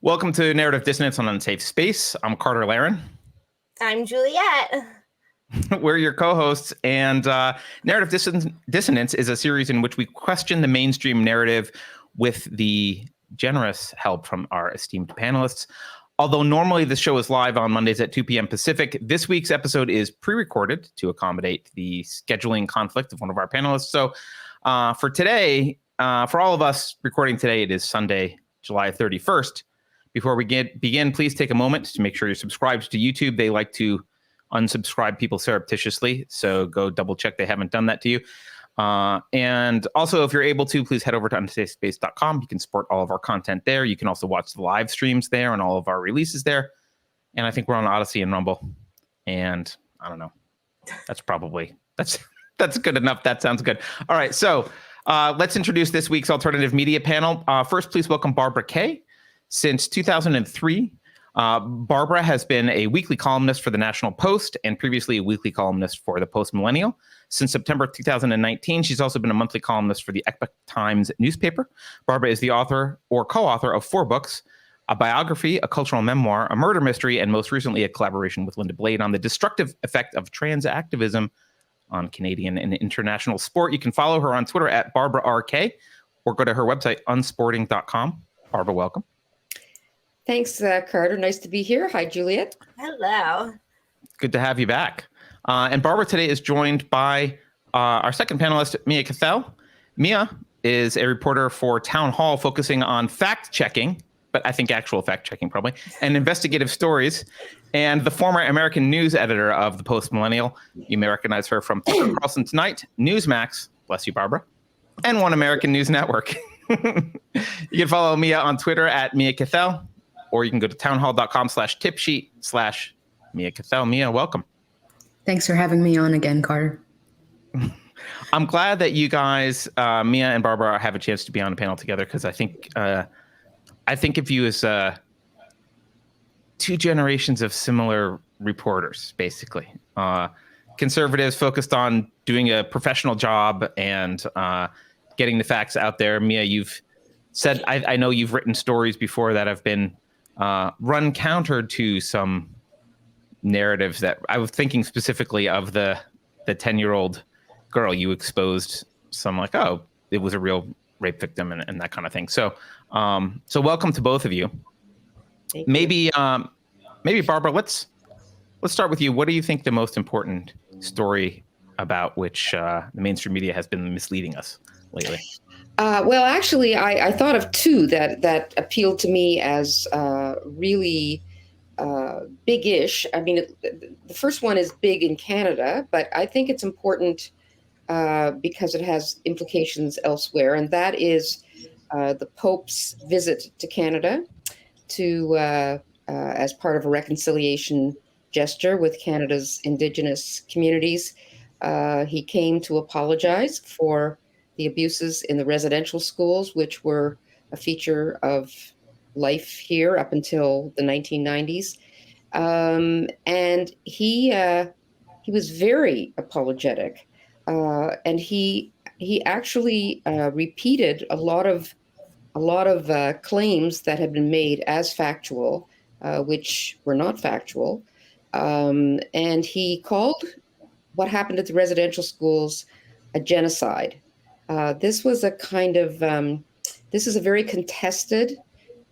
Welcome to Narrative Dissonance on Unsafe Space. I'm Carter Laren. I'm Juliet. We're your co-hosts, and Narrative Dissonance is a series in which we question the mainstream narrative with the generous help from our esteemed panelists. Although normally the show is live on Mondays at 2 p.m. Pacific, this week's episode is pre-recorded to accommodate the scheduling conflict of one of our panelists. So for today, for all of us recording today, it is Sunday, July 31st. Before we begin, please take a moment to make sure you're subscribed to YouTube. They like to unsubscribe people surreptitiously, so go double check they haven't done that to you. And also, if you're able to, please head over to unsafespace.com. You can support all of our content there. You can also watch the live streams there and all of our releases there. And I think we're on Odyssey and Rumble. And I don't know. That's good enough. That sounds good. All right, so let's introduce this week's alternative media panel. First, please welcome Barbara Kay. Since 2003, Barbara has been a weekly columnist for the National Post and previously a weekly columnist for the Post Millennial. Since September 2019, she's also been a monthly columnist for the Epoch Times newspaper. Barbara is the author or co-author of 4 books, a biography, a cultural memoir, a murder mystery, and most recently a collaboration with Linda Blade on the destructive effect of trans activism on Canadian and international sport. You can follow her on Twitter at BarbaraRK or go to her website, unsporting.com. Barbara, welcome. Thanks, Carter. Nice to be here. Hi, Juliet. Hello. Good to have you back. And Barbara today is joined by our second panelist, Mia Cathell. Mia is a reporter for Town Hall focusing on fact-checking, but I think actual fact-checking probably, and investigative stories, and the former American news editor of the Post Millennial. You may recognize her from Tucker Carlson Tonight, Newsmax, bless you, Barbara, and One American News Network. You can follow Mia on Twitter at Mia Cathell, or you can go to townhall.com/tipsheet/Mia Cathell. Mia, welcome. Thanks for having me on again, Carter. I'm glad that you guys, Mia and Barbara, have a chance to be on a panel together, because I think of you as 2 generations of similar reporters, basically. Conservatives focused on doing a professional job and getting the facts out there. Mia, you've said, I know you've written stories before that have been run counter to some narratives that I was thinking specifically of the 10-year-old girl you exposed, some like, oh, it was a real rape victim and that kind of thing. So welcome to both of you. Maybe Barbara, let's start with you. What do you think the most important story about which the mainstream media has been misleading us lately? Well, actually, I thought of 2 that appealed to me as really big-ish. I mean, the first one is big in Canada, but I think it's important because it has implications elsewhere, and that is the Pope's visit to Canada to as part of a reconciliation gesture with Canada's indigenous communities. He came to apologize for the abuses in the residential schools, which were a feature of life here up until the 1990s. And he was very apologetic. And he actually repeated a lot of claims that had been made as factual, which were not factual. And he called what happened at the residential schools a genocide. This was a kind of, this is a very contested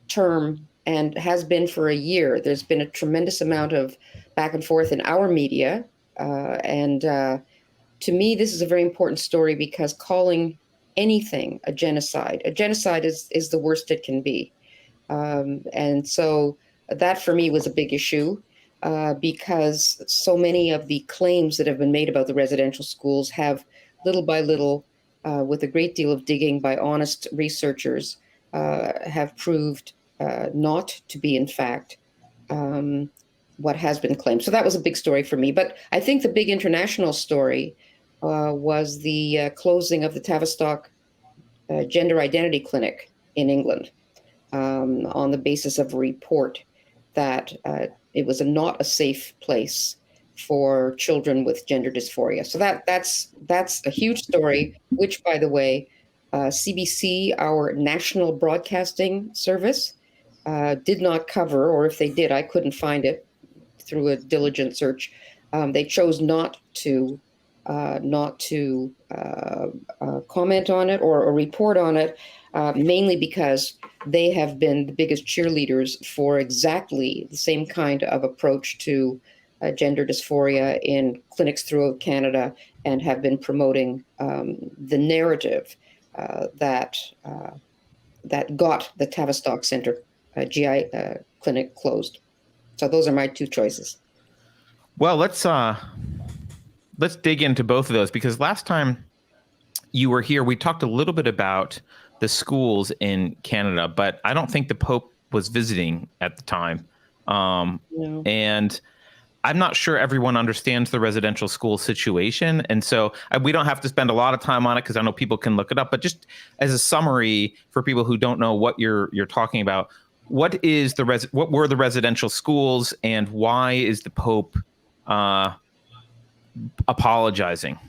term and has been for a year. There's been a tremendous amount of back and forth in our media. And to me, this is a very important story because calling anything a genocide is the worst it can be. And so that for me was a big issue because so many of the claims that have been made about the residential schools have little by little, with a great deal of digging by honest researchers, have proved not to be, in fact, what has been claimed. So that was a big story for me. But I think the big international story was the closing of the Tavistock Gender Identity Clinic in England on the basis of a report that it was not a safe place for children with gender dysphoria. So that's a huge story, which, by the way, CBC, our national broadcasting service, did not cover, or if they did, I couldn't find it through a diligent search. They chose not to comment on it or report on it, mainly because they have been the biggest cheerleaders for exactly the same kind of approach to gender dysphoria in clinics throughout Canada, and have been promoting the narrative that got the Tavistock Centre GI clinic closed. So those are my two choices. Well, let's dig into both of those, because last time you were here, we talked a little bit about the schools in Canada, but I don't think the Pope was visiting at the time. No. And I'm not sure everyone understands the residential school situation. And so we don't have to spend a lot of time on it, because I know people can look it up. But just as a summary for people who don't know what you're talking about, what were the residential schools, and why is the Pope apologizing?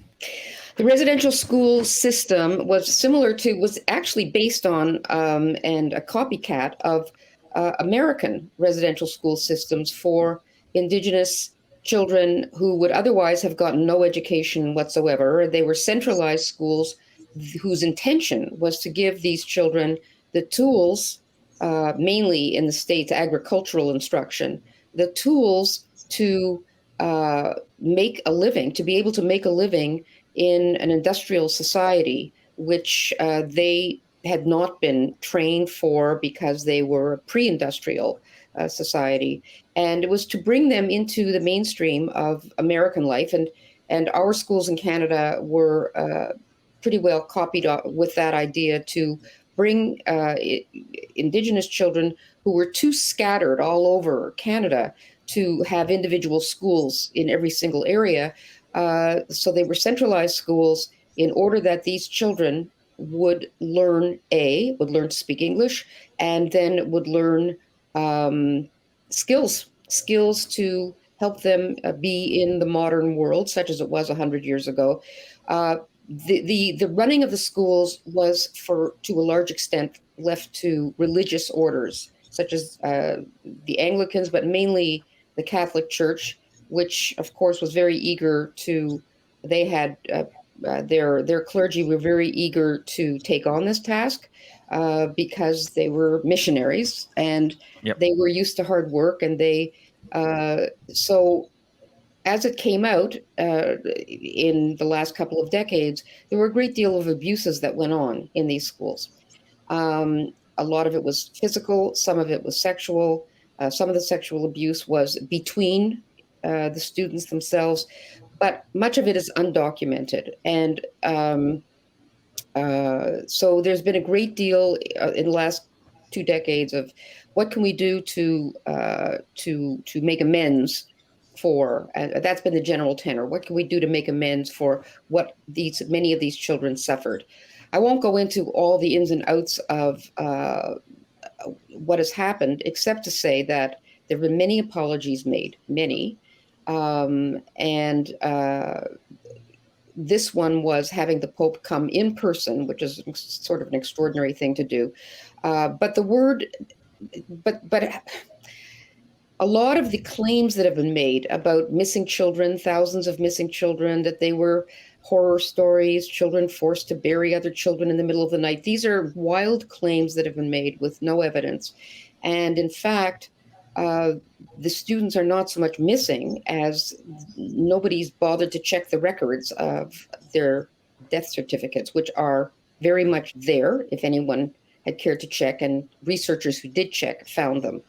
The residential school system was actually based on and a copycat of American residential school systems for Indigenous children who would otherwise have gotten no education whatsoever. They were centralized schools whose intention was to give these children the tools, mainly in the States, agricultural instruction, the tools to make a living, to be able to make a living in an industrial society, which they had not been trained for because they were a pre-industrial society. And it was to bring them into the mainstream of American life. And our schools in Canada were pretty well copied with that idea, to bring Indigenous children who were too scattered all over Canada to have individual schools in every single area. So they were centralized schools in order that these children would learn to speak English, and then would learn skills to help them be in the modern world, such as it was 100 years ago. The running of the schools was, to a large extent, left to religious orders, such as the Anglicans, but mainly the Catholic Church, which of course was very eager to. They had their clergy were very eager to take on this task because they were missionaries, and they were used to hard work, and they so. As it came out in the last couple of decades, there were a great deal of abuses that went on in these schools. A lot of it was physical, some of it was sexual. Some of the sexual abuse was between the students themselves, but much of it is undocumented. And so there's been a great deal in the last 2 decades of what can we do to make amends for, that's been the general tenor. What can we do to make amends for what many of these children suffered? I won't go into all the ins and outs of what has happened, except to say that there have been many apologies made, many. This one was having the Pope come in person, which is sort of an extraordinary thing to do. But a lot of the claims that have been made about missing children, thousands of missing children, that they were horror stories, children forced to bury other children in the middle of the night. These are wild claims that have been made with no evidence. And in fact, the students are not so much missing as nobody's bothered to check the records of their death certificates, which are very much there, if anyone had cared to check, and researchers who did check found them.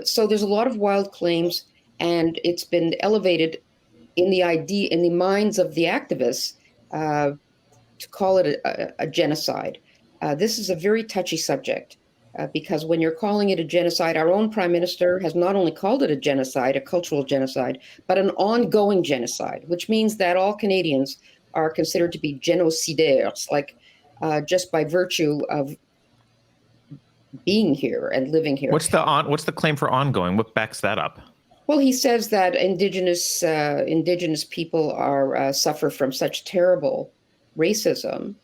So there's a lot of wild claims, and it's been elevated in the minds of the activists to call it a genocide. This is a very touchy subject because when you're calling it a genocide, our own prime minister has not only called it a genocide, a cultural genocide, but an ongoing genocide, which means that all Canadians are considered to be genocidaires, like just by virtue of being here and living here. What's the claim for ongoing? What backs that up? Well, he says that indigenous people are suffer from such terrible racism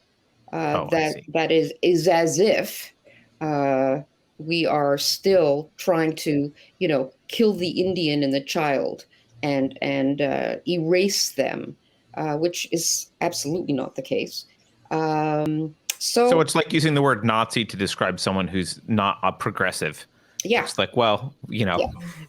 that is as if we are still trying to, kill the Indian and the child and erase them, which is absolutely not the case. So it's like using the word Nazi to describe someone who's not a progressive. Yeah. It's like, well,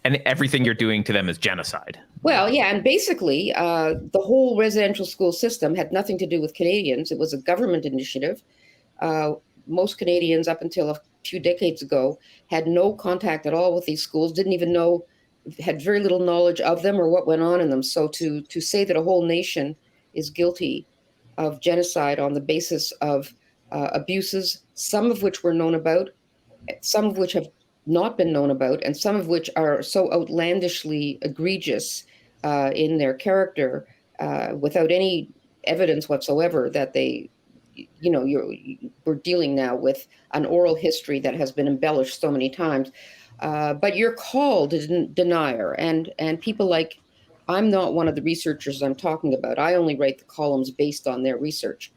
and everything you're doing to them is genocide. Well, yeah, and basically, the whole residential school system had nothing to do with Canadians. It was a government initiative. Most Canadians, up until a few decades ago, had no contact at all with these schools, didn't even know, had very little knowledge of them or what went on in them. So to say that a whole nation is guilty of genocide on the basis of abuses, some of which were known about, some of which have not been known about, and some of which are so outlandishly egregious in their character, without any evidence whatsoever that they, we're dealing now with an oral history that has been embellished so many times. But you're called a denier, and people like, I'm not one of the researchers I'm talking about. I only write the columns based on their research.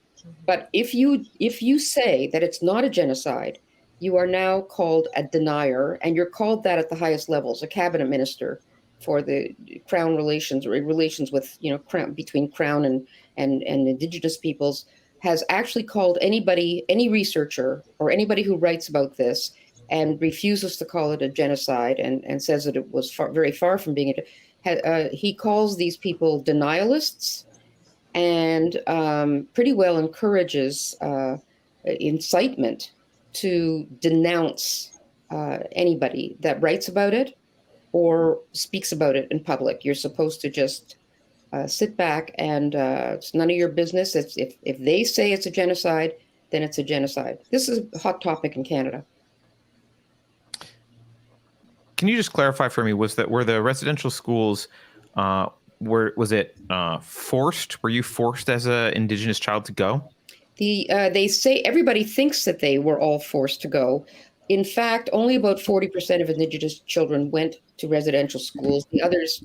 But if you say that it's not a genocide, you are now called a denier, and you're called that at the highest levels. A cabinet minister for the Crown relations, or relations with, between Crown and Indigenous peoples, has actually called anybody, any researcher or anybody who writes about this and refuses to call it a genocide and says that it was very far from being he calls these people denialists, and pretty well encourages incitement to denounce anybody that writes about it or speaks about it in public. You're supposed to just sit back and it's none of your business. If they say it's a genocide, then it's a genocide. This is a hot topic in Canada. Can you just clarify for me, were the residential schools, was it forced? Were you forced as an Indigenous child to go? They say everybody thinks that they were all forced to go. In fact, only about 40% of Indigenous children went to residential schools. The others,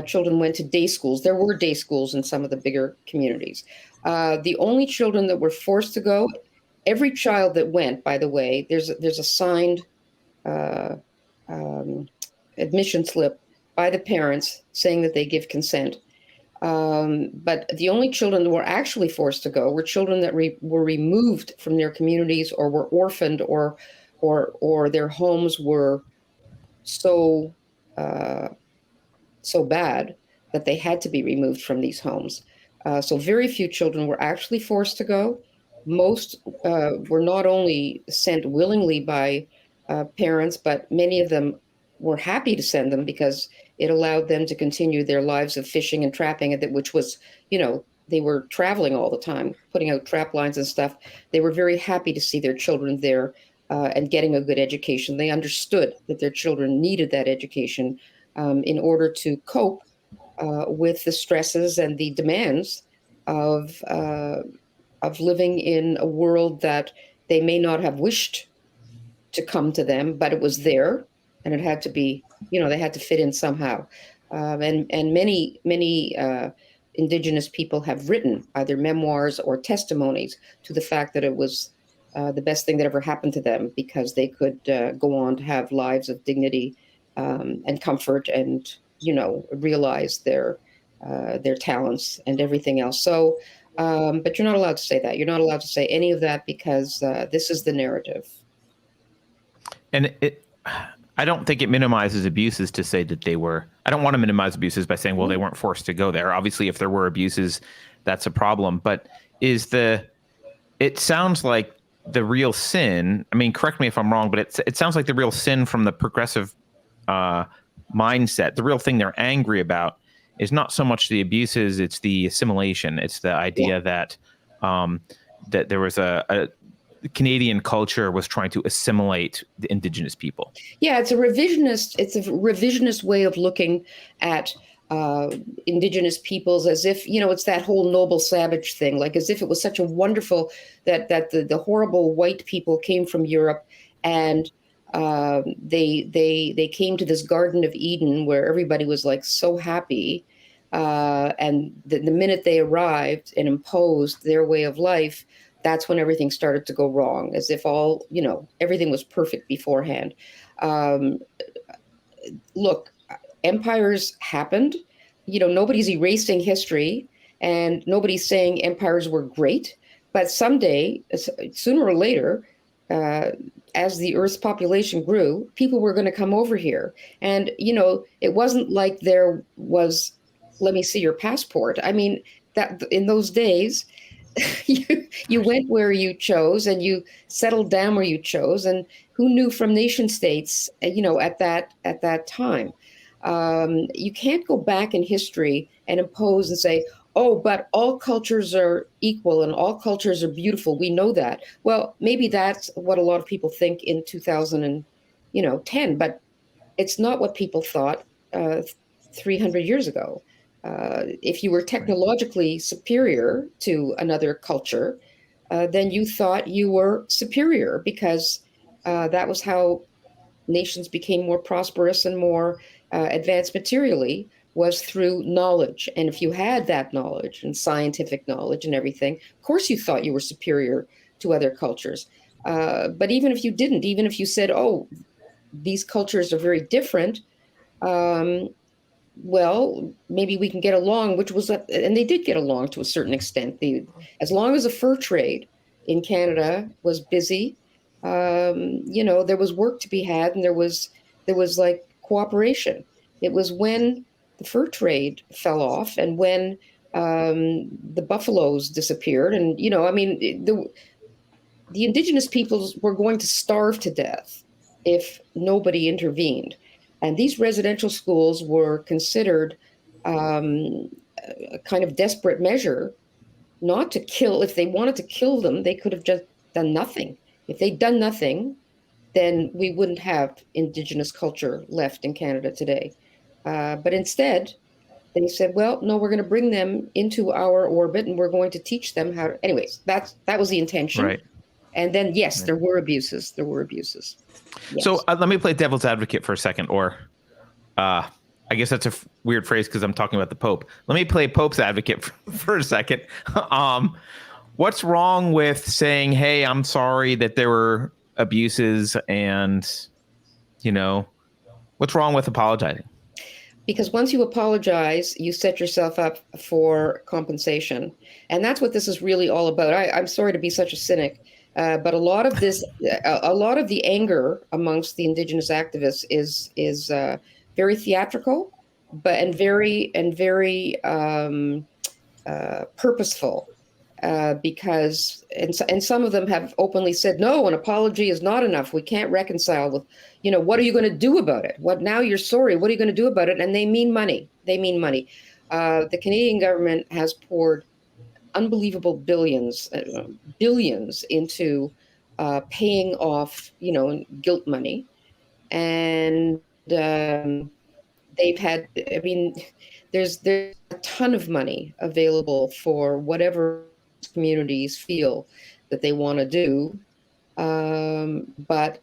children went to day schools. There were day schools in some of the bigger communities. The only children that were forced to go, every child that went, by the way, there's a signed admission slip by the parents saying that they give consent. But the only children that were actually forced to go were children that were removed from their communities, or were orphaned, or their homes were so bad that they had to be removed from these homes. So very few children were actually forced to go. Most were not only sent willingly by parents, but many of them were happy to send them because it allowed them to continue their lives of fishing and trapping, which was, they were traveling all the time, putting out trap lines and stuff. They were very happy to see their children there and getting a good education. They understood that their children needed that education in order to cope with the stresses and the demands of living in a world that they may not have wished to come to them, but it was there, and it had to be, they had to fit in somehow. And many Indigenous people have written either memoirs or testimonies to the fact that it was the best thing that ever happened to them, because they could go on to have lives of dignity and comfort, and realize their talents and everything else. So, but you're not allowed to say that. You're not allowed to say any of that, because this is the narrative. And I don't think it minimizes abuses to say that they were. I don't want to minimize abuses by saying, well, they weren't forced to go there. Obviously, if there were abuses, that's a problem. But it sounds like the real sin, I mean, correct me if I'm wrong, but it sounds like the real sin from the progressive mindset, the real thing they're angry about, is not so much the abuses, it's the assimilation. It's the idea that that there was a Canadian culture was trying to assimilate the Indigenous people. Yeah, it's a revisionist way of looking at Indigenous peoples, as if, it's that whole noble savage thing, like as if it was such a wonderful that the horrible white people came from Europe, and they came to this Garden of Eden where everybody was like so happy, and the minute they arrived and imposed their way of life, that's when everything started to go wrong, as if everything was perfect beforehand. Look, empires happened. Nobody's erasing history, and nobody's saying empires were great. But someday, sooner or later, as the Earth's population grew, people were going to come over here. And, it wasn't like there was, let me see your passport. I mean, that in those days, you went where you chose and you settled down where you chose. And who knew from nation states, at that time? You can't go back in history and impose and say, oh, but all cultures are equal and all cultures are beautiful. We know that. Well, maybe that's what a lot of people think in 2010, but it's not what people thought 300 years ago. If you were technologically superior to another culture, then you thought you were superior because that was how nations became more prosperous and more advanced materially, was through knowledge. And if you had that knowledge and scientific knowledge and everything, of course you thought you were superior to other cultures. But even if you didn't, even if you said, oh, these cultures are very different, well, maybe we can get along, and they did get along to a certain extent. As long as the fur trade in Canada was busy, there was work to be had, and there was like cooperation. It was when the fur trade fell off and when the buffaloes disappeared, and the indigenous peoples were going to starve to death if nobody intervened. And these residential schools were considered a kind of desperate measure, not to kill. If they wanted to kill them, they could have just done nothing. If they'd done nothing, then we wouldn't have indigenous culture left in Canada today. But instead, they said, well, no, we're going to bring them into our orbit and we're going to teach them how to. Anyways, that was the intention. Right. And then, yes, there were abuses. Yes. So let me play devil's advocate for a second, or I guess that's a weird phrase because I'm talking about the Pope. Let me play Pope's advocate for a second. What's wrong with saying, hey, I'm sorry that there were abuses, and, what's wrong with apologizing? Because once you apologize, you set yourself up for compensation. And that's what this is really all about. I'm sorry to be such a cynic, but a lot of the anger amongst the Indigenous activists is very theatrical, and very purposeful. Because some of them have openly said, no, an apology is not enough. We can't reconcile with, what are you going to do about it? Now you're sorry. What are you going to do about it? And they mean money. The Canadian government has poured unbelievable billions into paying off, guilt money. And they've had, there's a ton of money available for whatever communities feel that they want to do, but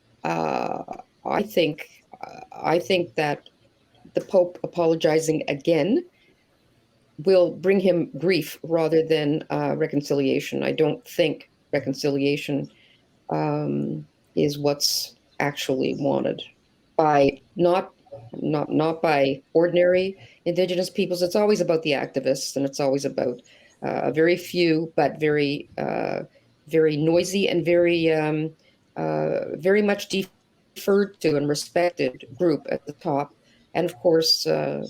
I think that the Pope apologizing again will bring him grief rather than reconciliation. I don't think reconciliation is what's actually wanted by not by ordinary Indigenous peoples. It's always about the activists, and it's always about a very few, but very noisy and very much deferred to and respected group at the top. And of course, there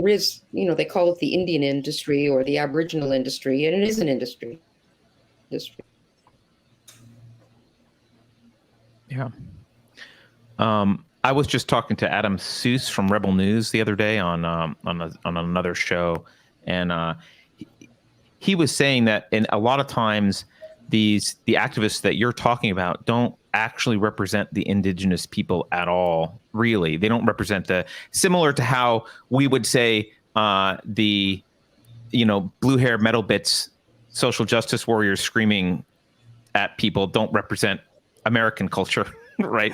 is, they call it the Indian industry or the Aboriginal industry, and it is an industry. Yeah. I was just talking to Adam Seuss from Rebel News the other day on another show, and he was saying that in a lot of times the activists that you're talking about don't actually represent the Indigenous people at all. Really, they don't represent similar to how we would say the blue hair metal bits social justice warriors screaming at people don't represent American culture. Right.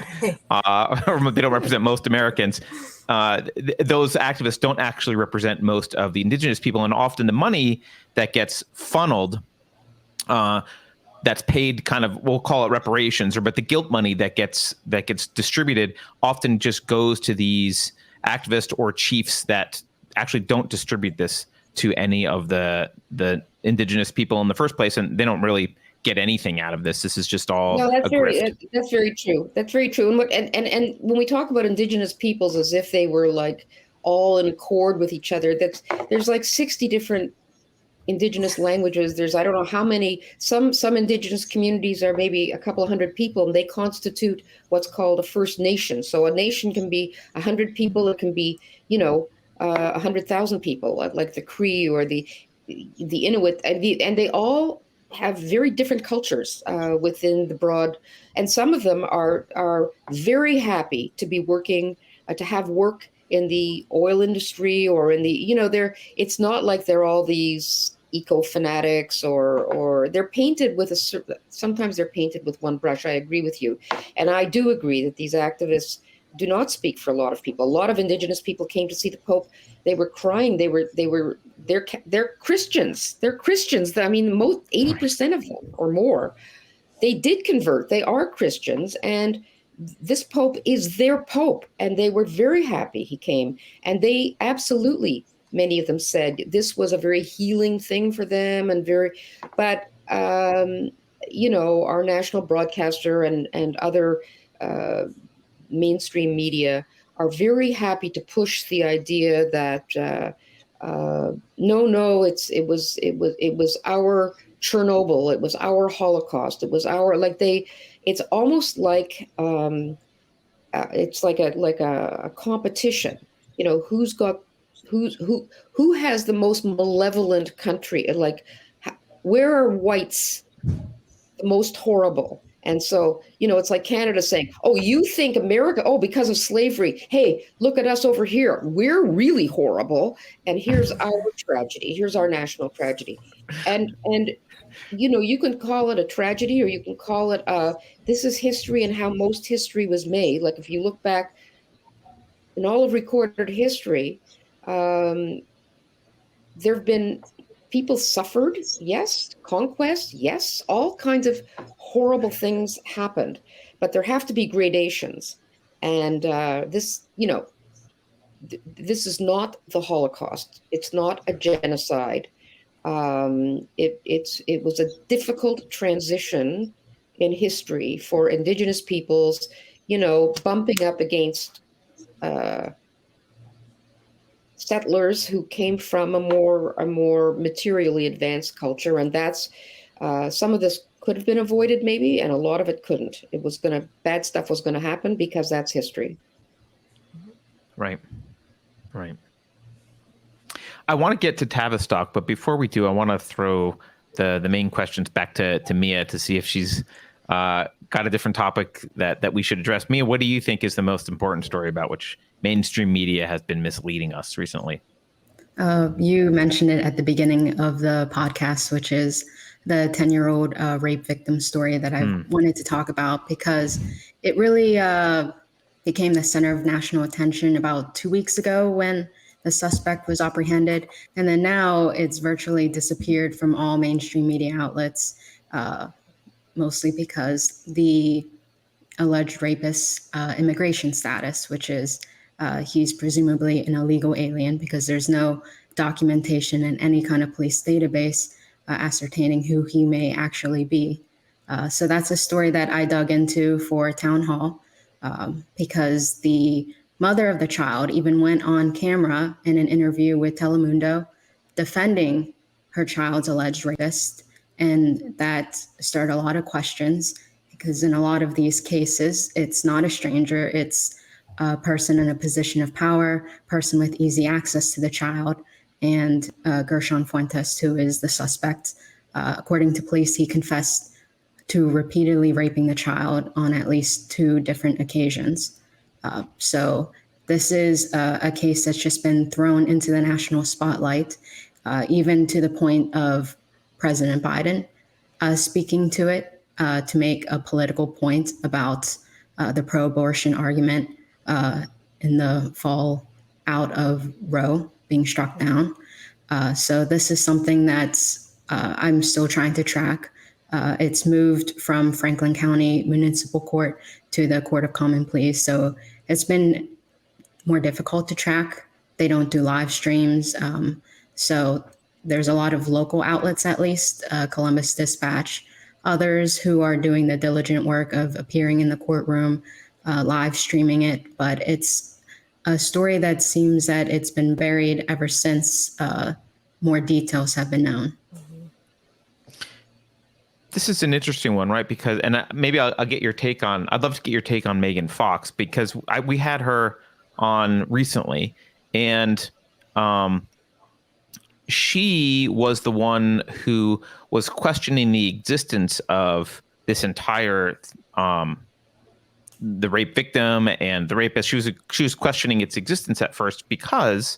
Or they don't represent most Americans. Those activists don't actually represent most of the Indigenous people. And often the money that gets funneled that's paid kind of, we'll call it reparations, but the guilt money that gets distributed often just goes to these activists or chiefs that actually don't distribute this to any of the indigenous people in the first place, and they don't really get anything out of this. This is just all that's very true. That's very true. And when we talk about indigenous peoples as if they were like all in accord with each other, there's like 60 different indigenous languages. There's, I don't know how many, some indigenous communities are maybe a couple of hundred people, and they constitute what's called a First Nation. So a nation can be 100 people. It can be, 100,000 people, like the Cree or the Inuit, and they all have very different cultures within the broad, and some of them are very happy to be working, to have work in the oil industry or in the, it's not like they're all these eco fanatics or they're painted with sometimes they're painted with one brush. I agree with you. And I do agree that these activists do not speak for a lot of people. A lot of indigenous people came to see the Pope. They were crying. They're Christians. They're Christians. I mean, 80% of them or more, they did convert. They are Christians, and this Pope is their Pope, and they were very happy he came. And they absolutely, many of them said this was a very healing thing for them, but our national broadcaster and other mainstream media are very happy to push the idea that no, it was our Chernobyl, it was our Holocaust, it was our, it's almost like it's like a competition, who has the most malevolent country, like where are whites the most horrible. And so, it's like Canada saying, oh, you think America, oh, because of slavery, hey, look at us over here. We're really horrible. And here's our tragedy. Here's our national tragedy. And you can call it a tragedy, or you can call it, this is history and how most history was made. Like if you look back in all of recorded history, there have been people suffered, yes. Conquest, yes. All kinds of horrible things happened, but there have to be gradations. And this is not the Holocaust. It's not a genocide. It was a difficult transition in history for indigenous peoples, bumping up against settlers who came from a more materially advanced culture, and that's some of this could have been avoided maybe, and a lot of it couldn't. Bad stuff was gonna happen because that's history. Right. I want to get to Tavistock, but before we do, I want to throw the main questions back to Mia to see if she's got a different topic that we should address. Mia, what do you think is the most important story about which mainstream media has been misleading us recently? You mentioned it at the beginning of the podcast, which is the 10-year-old rape victim story that I wanted to talk about, because it really became the center of national attention about 2 weeks ago when the suspect was apprehended. And then now it's virtually disappeared from all mainstream media outlets, mostly because the alleged rapist's immigration status, which is he's presumably an illegal alien because there's no documentation in any kind of police database ascertaining who he may actually be. So that's a story that I dug into for Town Hall because the mother of the child even went on camera in an interview with Telemundo defending her child's alleged rapist. And that started a lot of questions because in a lot of these cases, it's not a stranger, it's a person in a position of power, person with easy access to the child. And Gershon Fuentes, who is the suspect, according to police, he confessed to repeatedly raping the child on at least 2 different occasions. So this is a case that's just been thrown into the national spotlight, even to the point of President Biden speaking to it to make a political point about the pro-abortion argument in the fall out of Roe being struck down. So this is something that's I'm still trying to track. It's moved from Franklin County Municipal Court to the Court of Common Pleas. So it's been more difficult to track. They don't do live streams. So there's a lot of local outlets, at least, Columbus Dispatch, others who are doing the diligent work of appearing in the courtroom, live streaming it. But it's a story that seems that it's been buried ever since more details have been known. This is an interesting one, right? Because, and maybe I'll get your take on, I'd love to get your take on Megan Fox, because we had her on recently, and she was the one who was questioning the existence of this entire the rape victim and the rapist. She was questioning its existence at first because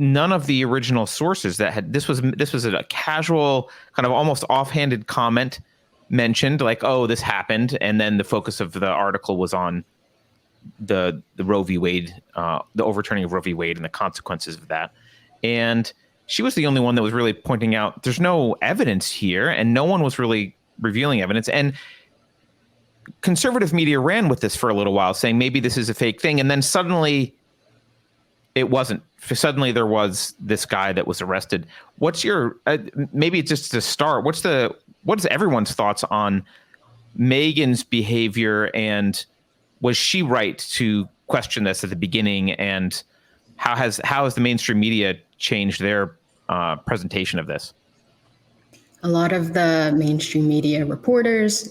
none of the original sources that had this was a casual, kind of almost offhanded comment mentioned, like, oh, this happened, and then the focus of the article was on the Roe v. Wade, the overturning of Roe v. Wade and the consequences of that. And she was the only one that was really pointing out there's no evidence here, and no one was really revealing evidence. And conservative media ran with this for a little while, saying maybe this is a fake thing. And then suddenly it wasn't. Suddenly there was this guy that was arrested. What's your, maybe just to start, what is everyone's thoughts on Megan's behavior, and was she right to question this at the beginning, and how has the mainstream media changed their presentation of this? A lot of the mainstream media reporters,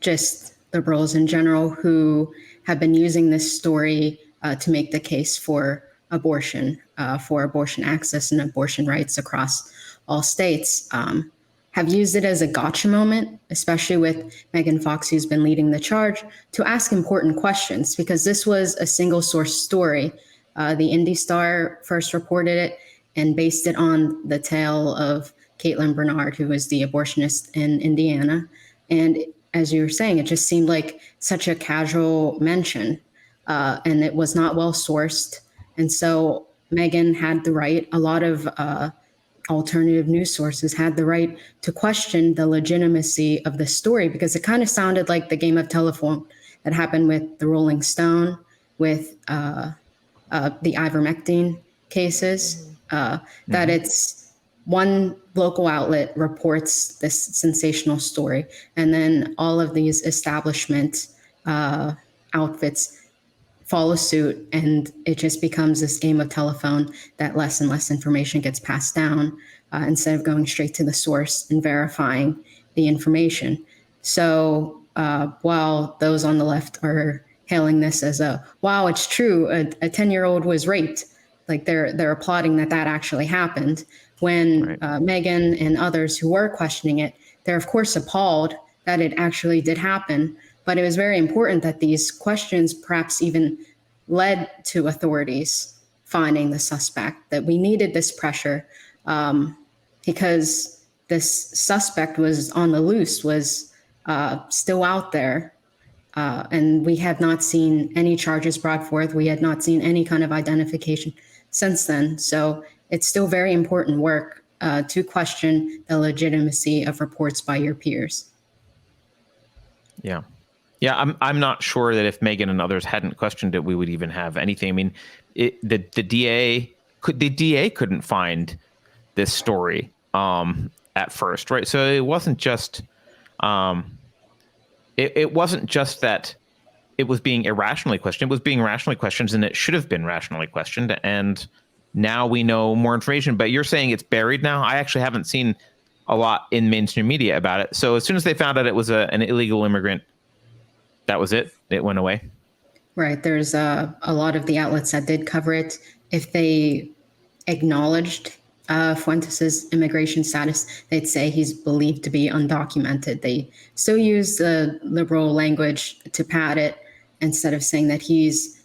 just liberals in general, who have been using this story to make the case for abortion access and abortion rights across all states, have used it as a gotcha moment, especially with Megan Fox, who's been leading the charge, to ask important questions, because this was a single source story. The Indy Star first reported it and based it on the tale of Caitlin Bernard, who was the abortionist in Indiana. And as you were saying, it just seemed like such a casual mention, and it was not well sourced. And so Megan had the right, a lot of alternative news sources had the right to question the legitimacy of the story, because it kind of sounded like the game of telephone that happened with the Rolling Stone, with the ivermectin cases, that it's one local outlet reports this sensational story, and then all of these establishment outfits follow suit, and it just becomes this game of telephone that less and less information gets passed down instead of going straight to the source and verifying the information. So while those on the left are hailing this as wow, it's true, a 10-year-old was raped, like they're applauding that actually happened, when right. Megan and others who were questioning it, they're of course appalled that it actually did happen. But it was very important that these questions perhaps even led to authorities finding the suspect, that we needed this pressure because this suspect was on the loose, was still out there. And we have not seen any charges brought forth. We had not seen any kind of identification since then. So it's still very important work to question the legitimacy of reports by your peers. Yeah. Yeah, I'm not sure that if Megan and others hadn't questioned it, we would even have anything. I mean, the DA couldn't find this story at first, right? So it wasn't just it wasn't just that it was being irrationally questioned. It was being rationally questioned, and it should have been rationally questioned. And now we know more information. But you're saying it's buried now? I actually haven't seen a lot in mainstream media about it. So as soon as they found out it was an illegal immigrant, that was it. It went away. Right. There's a lot of the outlets that did cover it. If they acknowledged Fuentes's immigration status, they'd say he's believed to be undocumented. They still use the liberal language to pad it, instead of saying that he's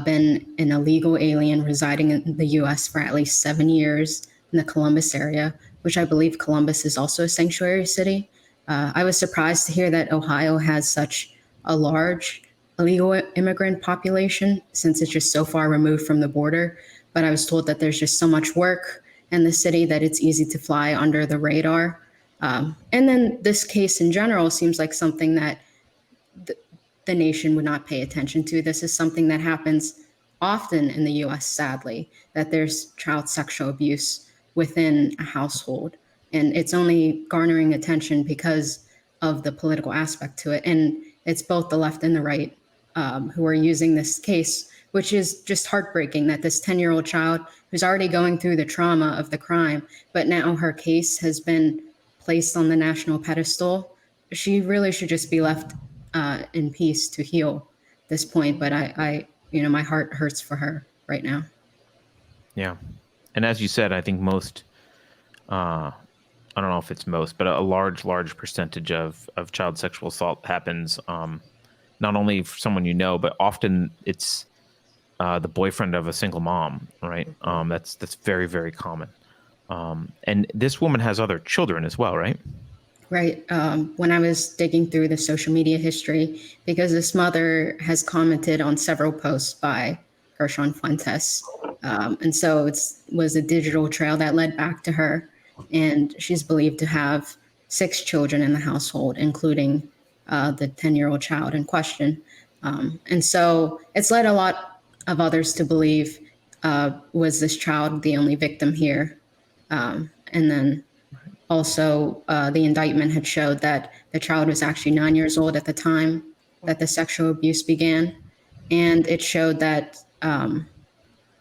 been an illegal alien residing in the U.S. for at least 7 years in the Columbus area, which I believe Columbus is also a sanctuary city. I was surprised to hear that Ohio has such a large illegal immigrant population, since it's just so far removed from the border. But I was told that there's just so much work in the city that it's easy to fly under the radar. And then this case in general seems like something that the nation would not pay attention to. This is something that happens often in the US, sadly, that there's child sexual abuse within a household. And it's only garnering attention because of the political aspect to it. And it's both the left and the right who are using this case, which is just heartbreaking that this 10-year-old child who's already going through the trauma of the crime, but now her case has been placed on the national pedestal. She really should just be left in peace to heal this point. But I my heart hurts for her right now. Yeah. And as you said, I think most, I don't know if it's most, but a large percentage of child sexual assault happens not only for someone you know, but often it's the boyfriend of a single mom, right? That's very, very common. And this woman has other children as well, right? Right. When I was digging through the social media history, because this mother has commented on several posts by Gershon Fuentes. And so it was a digital trail that led back to her. And she's believed to have 6 children in the household, including the 10-year-old child in question. And so it's led a lot of others to believe, was this child the only victim here? And then also, the indictment had showed that the child was actually 9 years old at the time that the sexual abuse began. And it showed that,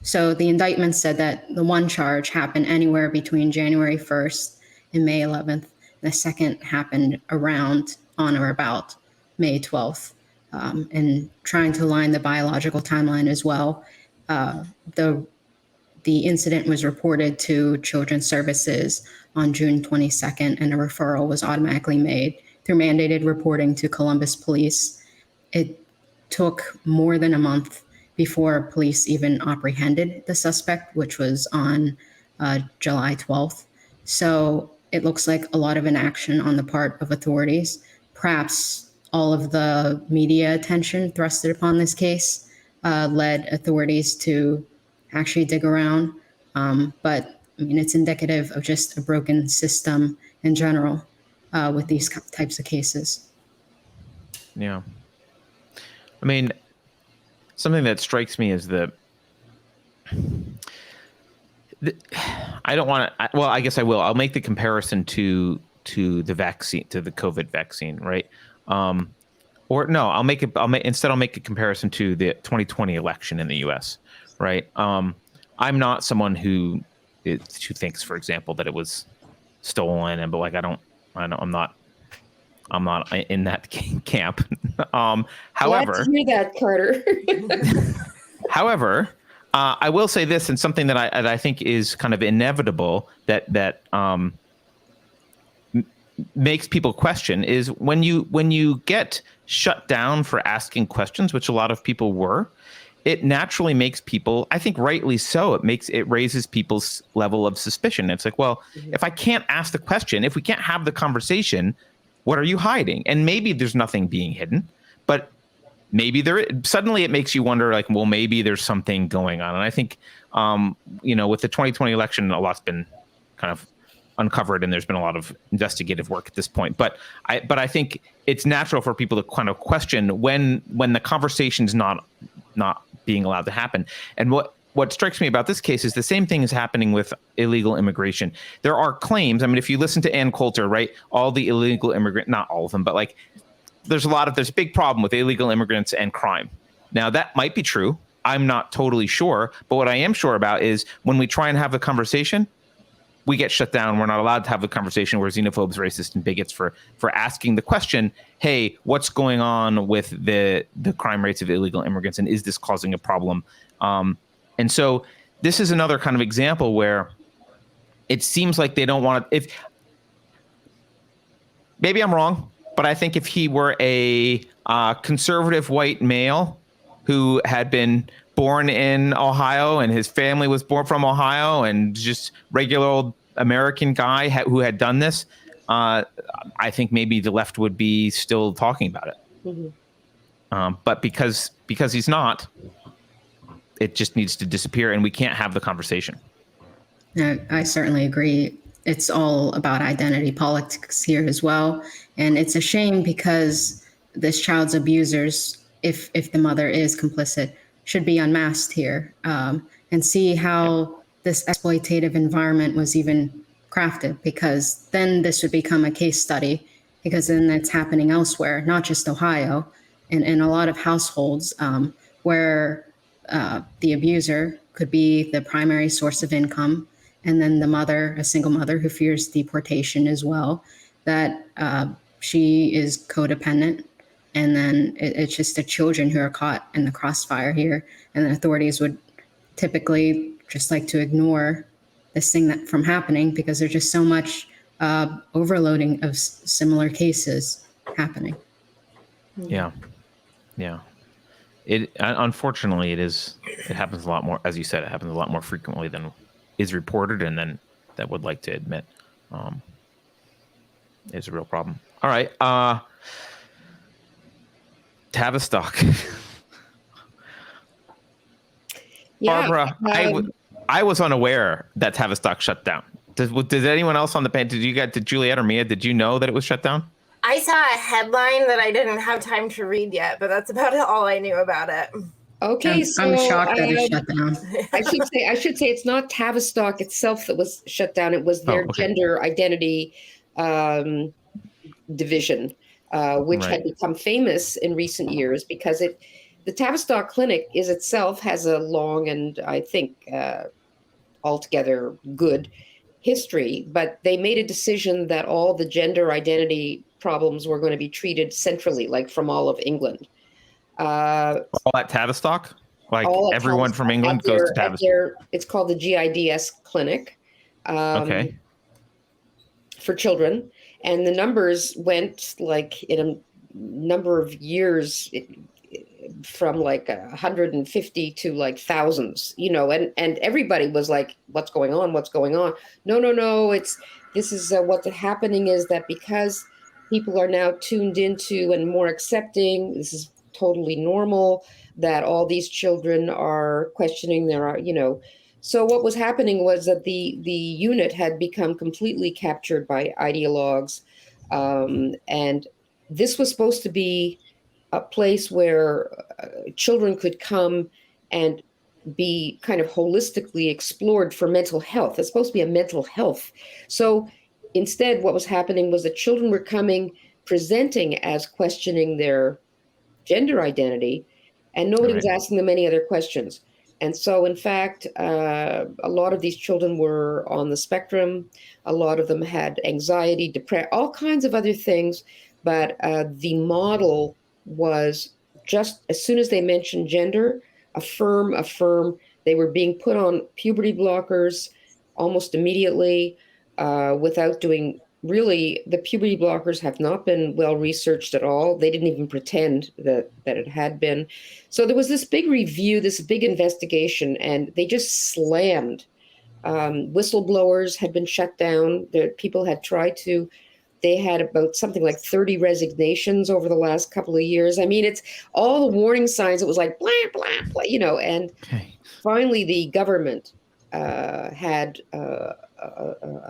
so the indictment said that the one charge happened anywhere between January 1st and May 11th. The second happened around, on or about May 12th. And trying to line the biological timeline as well. The incident was reported to Children's Services on June 22nd, and a referral was automatically made through mandated reporting to Columbus Police. It took more than a month before police even apprehended the suspect, which was on July 12th. So it looks like a lot of inaction on the part of authorities. Perhaps all of the media attention thrusted upon this case led authorities to actually dig around. But I mean, it's indicative of just a broken system in general with these types of cases. Yeah. I mean, something that strikes me is that I don't want to, well, I guess I will. I'll make the comparison to the vaccine, to the COVID vaccine, right? Or no, I'll make a comparison to the 2020 election in the US, right? I'm not someone who thinks, for example, that it was stolen, but like I'm not in that camp. However, glad to hear that, Carter. However, I will say this, and something that I think is kind of inevitable that makes people question is when you get shut down for asking questions, which a lot of people were. It naturally makes people, I think rightly so, it raises people's level of suspicion. It's like, well, if I can't ask the question, if we can't have the conversation, what are you hiding? And maybe there's nothing being hidden, but maybe suddenly it makes you wonder, like, well, maybe there's something going on. And I think, with the 2020 election, a lot's been kind of uncovered, and there's been a lot of investigative work at this point. But I think it's natural for people to kind of question when the conversation's not being allowed to happen. And what strikes me about this case is the same thing is happening with illegal immigration. There are claims. I mean, if you listen to Ann Coulter, right, all the illegal immigrant, not all of them, but like there's a big problem with illegal immigrants and crime. Now that might be true. I'm not totally sure, but what I am sure about is when we try and have a conversation, we get shut down. We're not allowed to have a conversation. We're xenophobes, racists, and bigots for asking the question, hey, what's going on with the crime rates of illegal immigrants, and is this causing a problem? And so this is another kind of example where it seems like they don't want to, maybe I'm wrong, but I think if he were a conservative white male who had been born in Ohio and his family was born from Ohio and just regular old American guy who had done this, I think maybe the left would be still talking about it. Mm-hmm. But because he's not, it just needs to disappear and we can't have the conversation. I certainly agree. it's all about identity politics here as well. And it's a shame because this child's abusers, if the mother is complicit, should be unmasked here, and see how this exploitative environment was even crafted, because then this would become a case study, because then it's happening elsewhere, not just Ohio, and in a lot of households where the abuser could be the primary source of income, and then the mother, a single mother who fears deportation as well, that she is codependent. And then it's just the children who are caught in the crossfire here. And the authorities would typically just like to ignore this thing that from happening because there's just so much overloading of similar cases happening. Yeah. It unfortunately it happens a lot more, as you said, it happens a lot more frequently than is reported, and then that would like to admit is a real problem. All right. Tavistock. Yeah, Barbara, I was unaware that Tavistock shut down. Did anyone else on the panel? Did Juliet or Mia? Did you know that it was shut down? I saw a headline that I didn't have time to read yet, but that's about all I knew about it. Okay, so I'm shocked that it shut down. I should say it's not Tavistock itself that was shut down. It was their gender identity division, which had become famous in recent years because the Tavistock Clinic has a long and I think altogether good history, but they made a decision that all the gender identity problems were going to be treated centrally, like from all of England. All at Tavistock? Like everyone Tavistock, from England goes to Tavistock? It's called the GIDS Clinic for children. And the numbers went like in a number of years from like 150 to like thousands, and everybody was like, what's going on? No. What's happening is that because people are now tuned into and more accepting, this is totally normal, that all these children are questioning so what was happening was that the unit had become completely captured by ideologues, and this was supposed to be a place where children could come and be kind of holistically explored for mental health. It's supposed to be a mental health. So instead, what was happening was that children were coming, presenting as questioning their gender identity, and nobody was asking them any other questions. And so, in fact, a lot of these children were on the spectrum. A lot of them had anxiety, depression, all kinds of other things. But the model was just as soon as they mentioned gender, affirm. They were being put on puberty blockers almost immediately without doing. Really, the puberty blockers have not been well researched at all. They didn't even pretend that it had been. So there was this big review, this big investigation, and they just slammed. Whistleblowers had been shut down. People had tried to. They had about something like 30 resignations over the last couple of years. I mean, it's all the warning signs. It was like, blah, blah, blah, and finally the government had a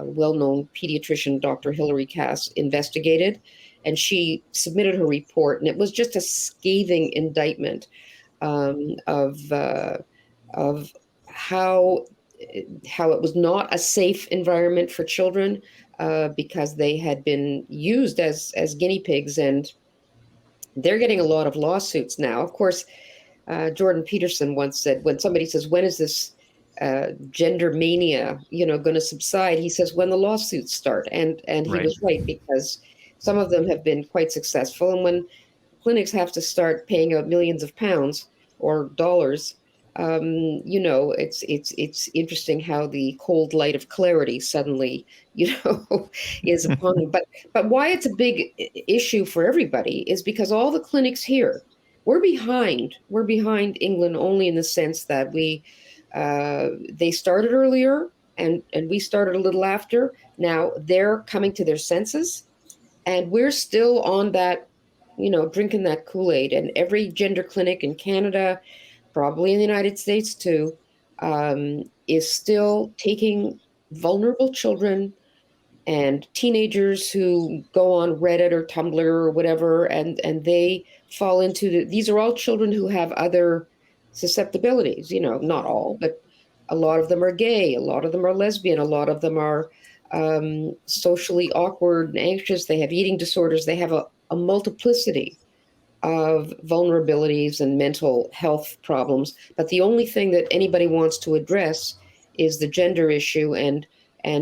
well-known pediatrician, Dr. Hilary Cass, investigated, and she submitted her report, and it was just a scathing indictment of how it was not a safe environment for children because they had been used as guinea pigs, and they're getting a lot of lawsuits now. Of course, Jordan Peterson once said, when somebody says, when is this gender mania, going to subside? He says, when the lawsuits start. And he was right, because some of them have been quite successful. And when clinics have to start paying out millions of pounds or dollars, it's interesting how the cold light of clarity suddenly, is upon them. But why it's a big issue for everybody is because all the clinics here, we're behind England only in the sense that they started earlier and we started a little after. Now they're coming to their senses, and we're still on that, drinking that Kool-Aid. And every gender clinic in Canada, probably in the United States too, is still taking vulnerable children and teenagers who go on Reddit or Tumblr or whatever, and they fall into these are all children who have other susceptibilities, not all, but a lot of them are gay, a lot of them are lesbian, a lot of them are socially awkward and anxious, they have eating disorders, they have a multiplicity of vulnerabilities and mental health problems. But the only thing that anybody wants to address is the gender issue and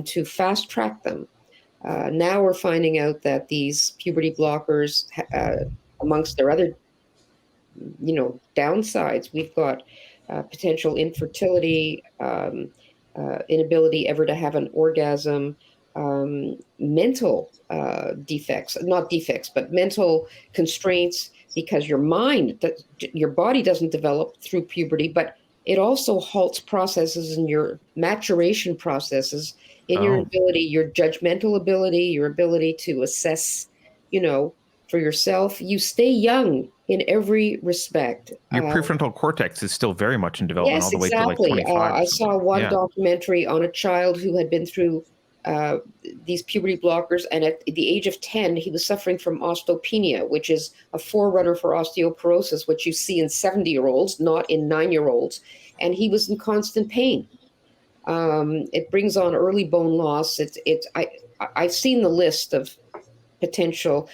to fast track them. Now we're finding out that these puberty blockers, amongst their other, downsides, we've got potential infertility, inability ever to have an orgasm, mental defects, not defects, but mental constraints, because your body doesn't develop through puberty, but it also halts processes in your maturation processes, in your ability, your judgmental ability, your ability to assess, for yourself. You stay young in every respect. Your prefrontal cortex is still very much in development, Yes, all the way exactly. to like 25. I saw one documentary on a child who had been through these puberty blockers, and at the age of 10, he was suffering from osteopenia, which is a forerunner for osteoporosis, which you see in 70-year-olds, not in 9-year-olds, and he was in constant pain. It brings on early bone loss. I've seen the list of potential.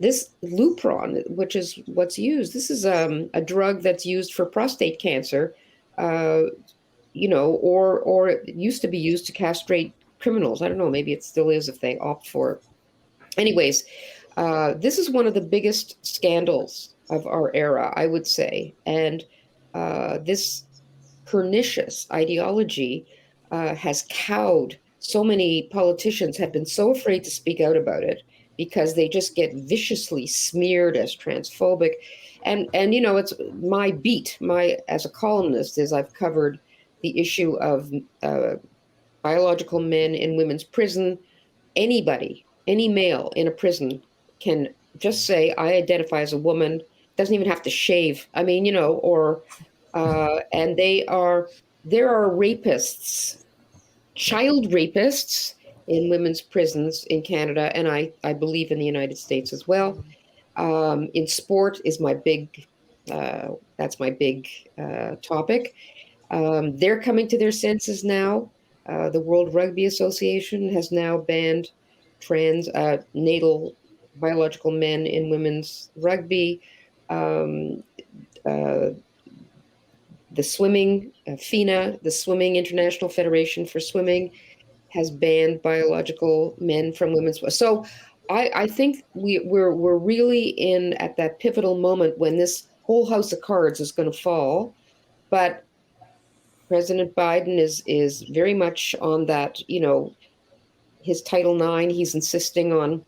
This Lupron, which is what's used. This is a drug that's used for prostate cancer. Or it used to be used to castrate criminals. I don't know, maybe it still is if they opt for it. Anyways, this is one of the biggest scandals of our era, I would say. And this pernicious ideology has cowed so many politicians, have been so afraid to speak out about it because they just get viciously smeared as transphobic. And it's my beat, as a columnist, is I've covered the issue of biological men in women's prison. Anybody, any male in a prison can just say, I identify as a woman, doesn't even have to shave. I mean, and there are rapists, child rapists in women's prisons in Canada, and I believe in the United States as well. In sport is my big, that's my big topic. They're coming to their senses now. The World Rugby Association has now banned natal biological men in women's rugby. The swimming, FINA, the Swimming International Federation for Swimming, has banned biological men from women's. So I think we're really at that pivotal moment when this whole house of cards is going to fall. But President Biden is very much on that, his Title IX, he's insisting on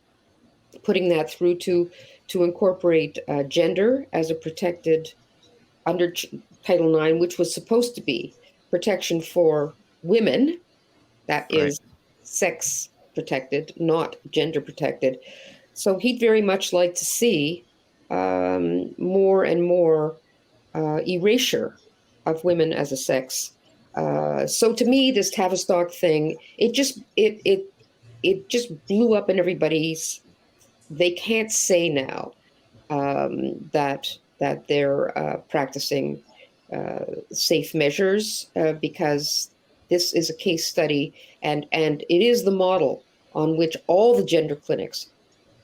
putting that through to incorporate gender as a protected under Title IX, which was supposed to be protection for women, that is sex protected, not gender protected. So he'd very much like to see more and more erasure of women as a sex. So to me, this Tavistock thing, it just blew up in everybody's. They can't say now that they're practicing safe measures because this is a case study, and it is the model on which all the gender clinics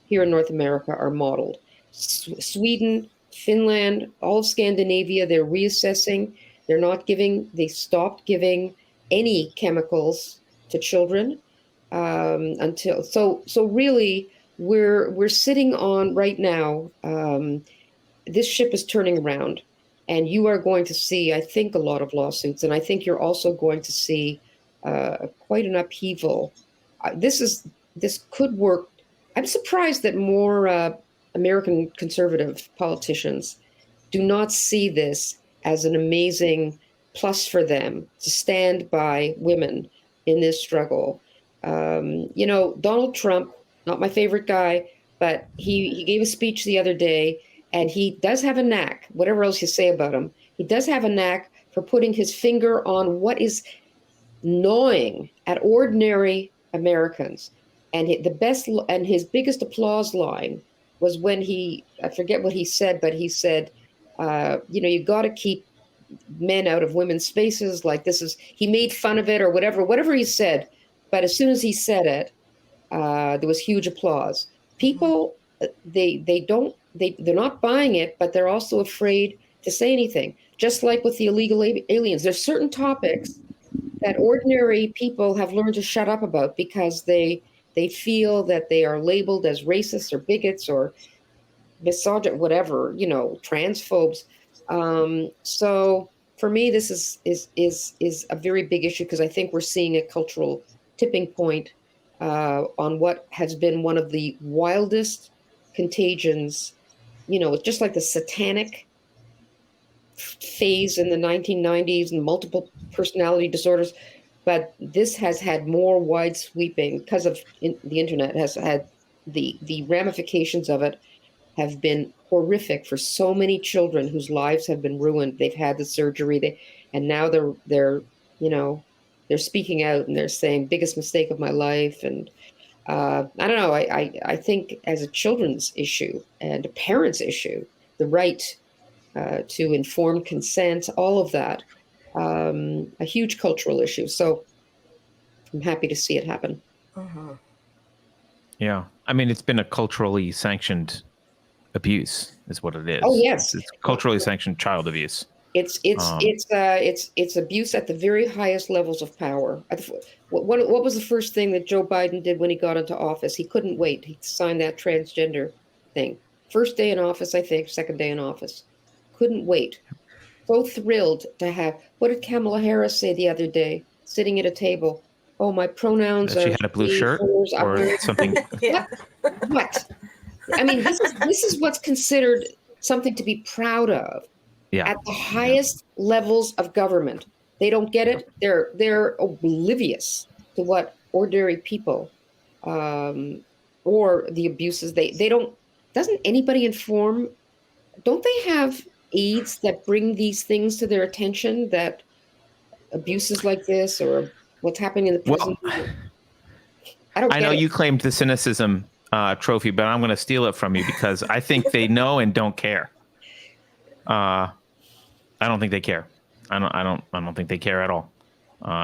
here in North America are modeled. Sweden, Finland, all of Scandinavia, they're reassessing. They stopped giving any chemicals to children until. So really, we're sitting on right now. This ship is turning around, and you are going to see, I think, a lot of lawsuits, and I think you're also going to see quite an upheaval. This could work. I'm surprised that more American conservative politicians do not see this as an amazing plus for them to stand by women in this struggle. Donald Trump, not my favorite guy, but he gave a speech the other day, and he does have a knack, whatever else you say about him, he does have a knack for putting his finger on what is gnawing at ordinary Americans. And his biggest applause line was when I forget what he said, but he said, you got to keep men out of women's spaces. Like he made fun of it or whatever he said. But as soon as he said it, there was huge applause. People, they're not buying it, but they're also afraid to say anything. Just like with the illegal aliens, there's certain topics that ordinary people have learned to shut up about because they feel that they are labeled as racists or bigots or misogynist, whatever, transphobes. So for me, this is a very big issue because I think we're seeing a cultural tipping point on what has been one of the wildest contagions. It's just like the satanic phase in the 1990s and multiple personality disorders. But this has had more wide sweeping because of the internet. Has had the ramifications of it have been horrific for so many children whose lives have been ruined. They've had the surgery, and now they're speaking out and they're saying biggest mistake of my life. And I don't know. I think as a children's issue and a parent's issue, the right to informed consent, all of that. A huge cultural issue. So I'm happy to see it happen. Uh-huh. Yeah. I mean, it's been a culturally sanctioned abuse is what it is. Oh, yes. It's culturally sanctioned child abuse. It's abuse at the very highest levels of power. What was the first thing that Joe Biden did when he got into office? He couldn't wait. He signed that transgender thing. First day in office, I think, second day in office. Couldn't wait. So thrilled to have. What did Kamala Harris say the other day, sitting at a table? Oh, my pronouns are. She had a blue shirt or something. Yeah. What? I mean, this is what's considered something to be proud of. Yeah. At the highest levels of government, they don't get it. They're oblivious to what ordinary people, or the abuses they don't. Doesn't anybody inform? Don't they have aides that bring these things to their attention, that abuses like this or what's happening in the prison? Well, I know you claimed the cynicism trophy, but I'm going to steal it from you because I think they know and don't care. I don't think they care. I don't think they care at all.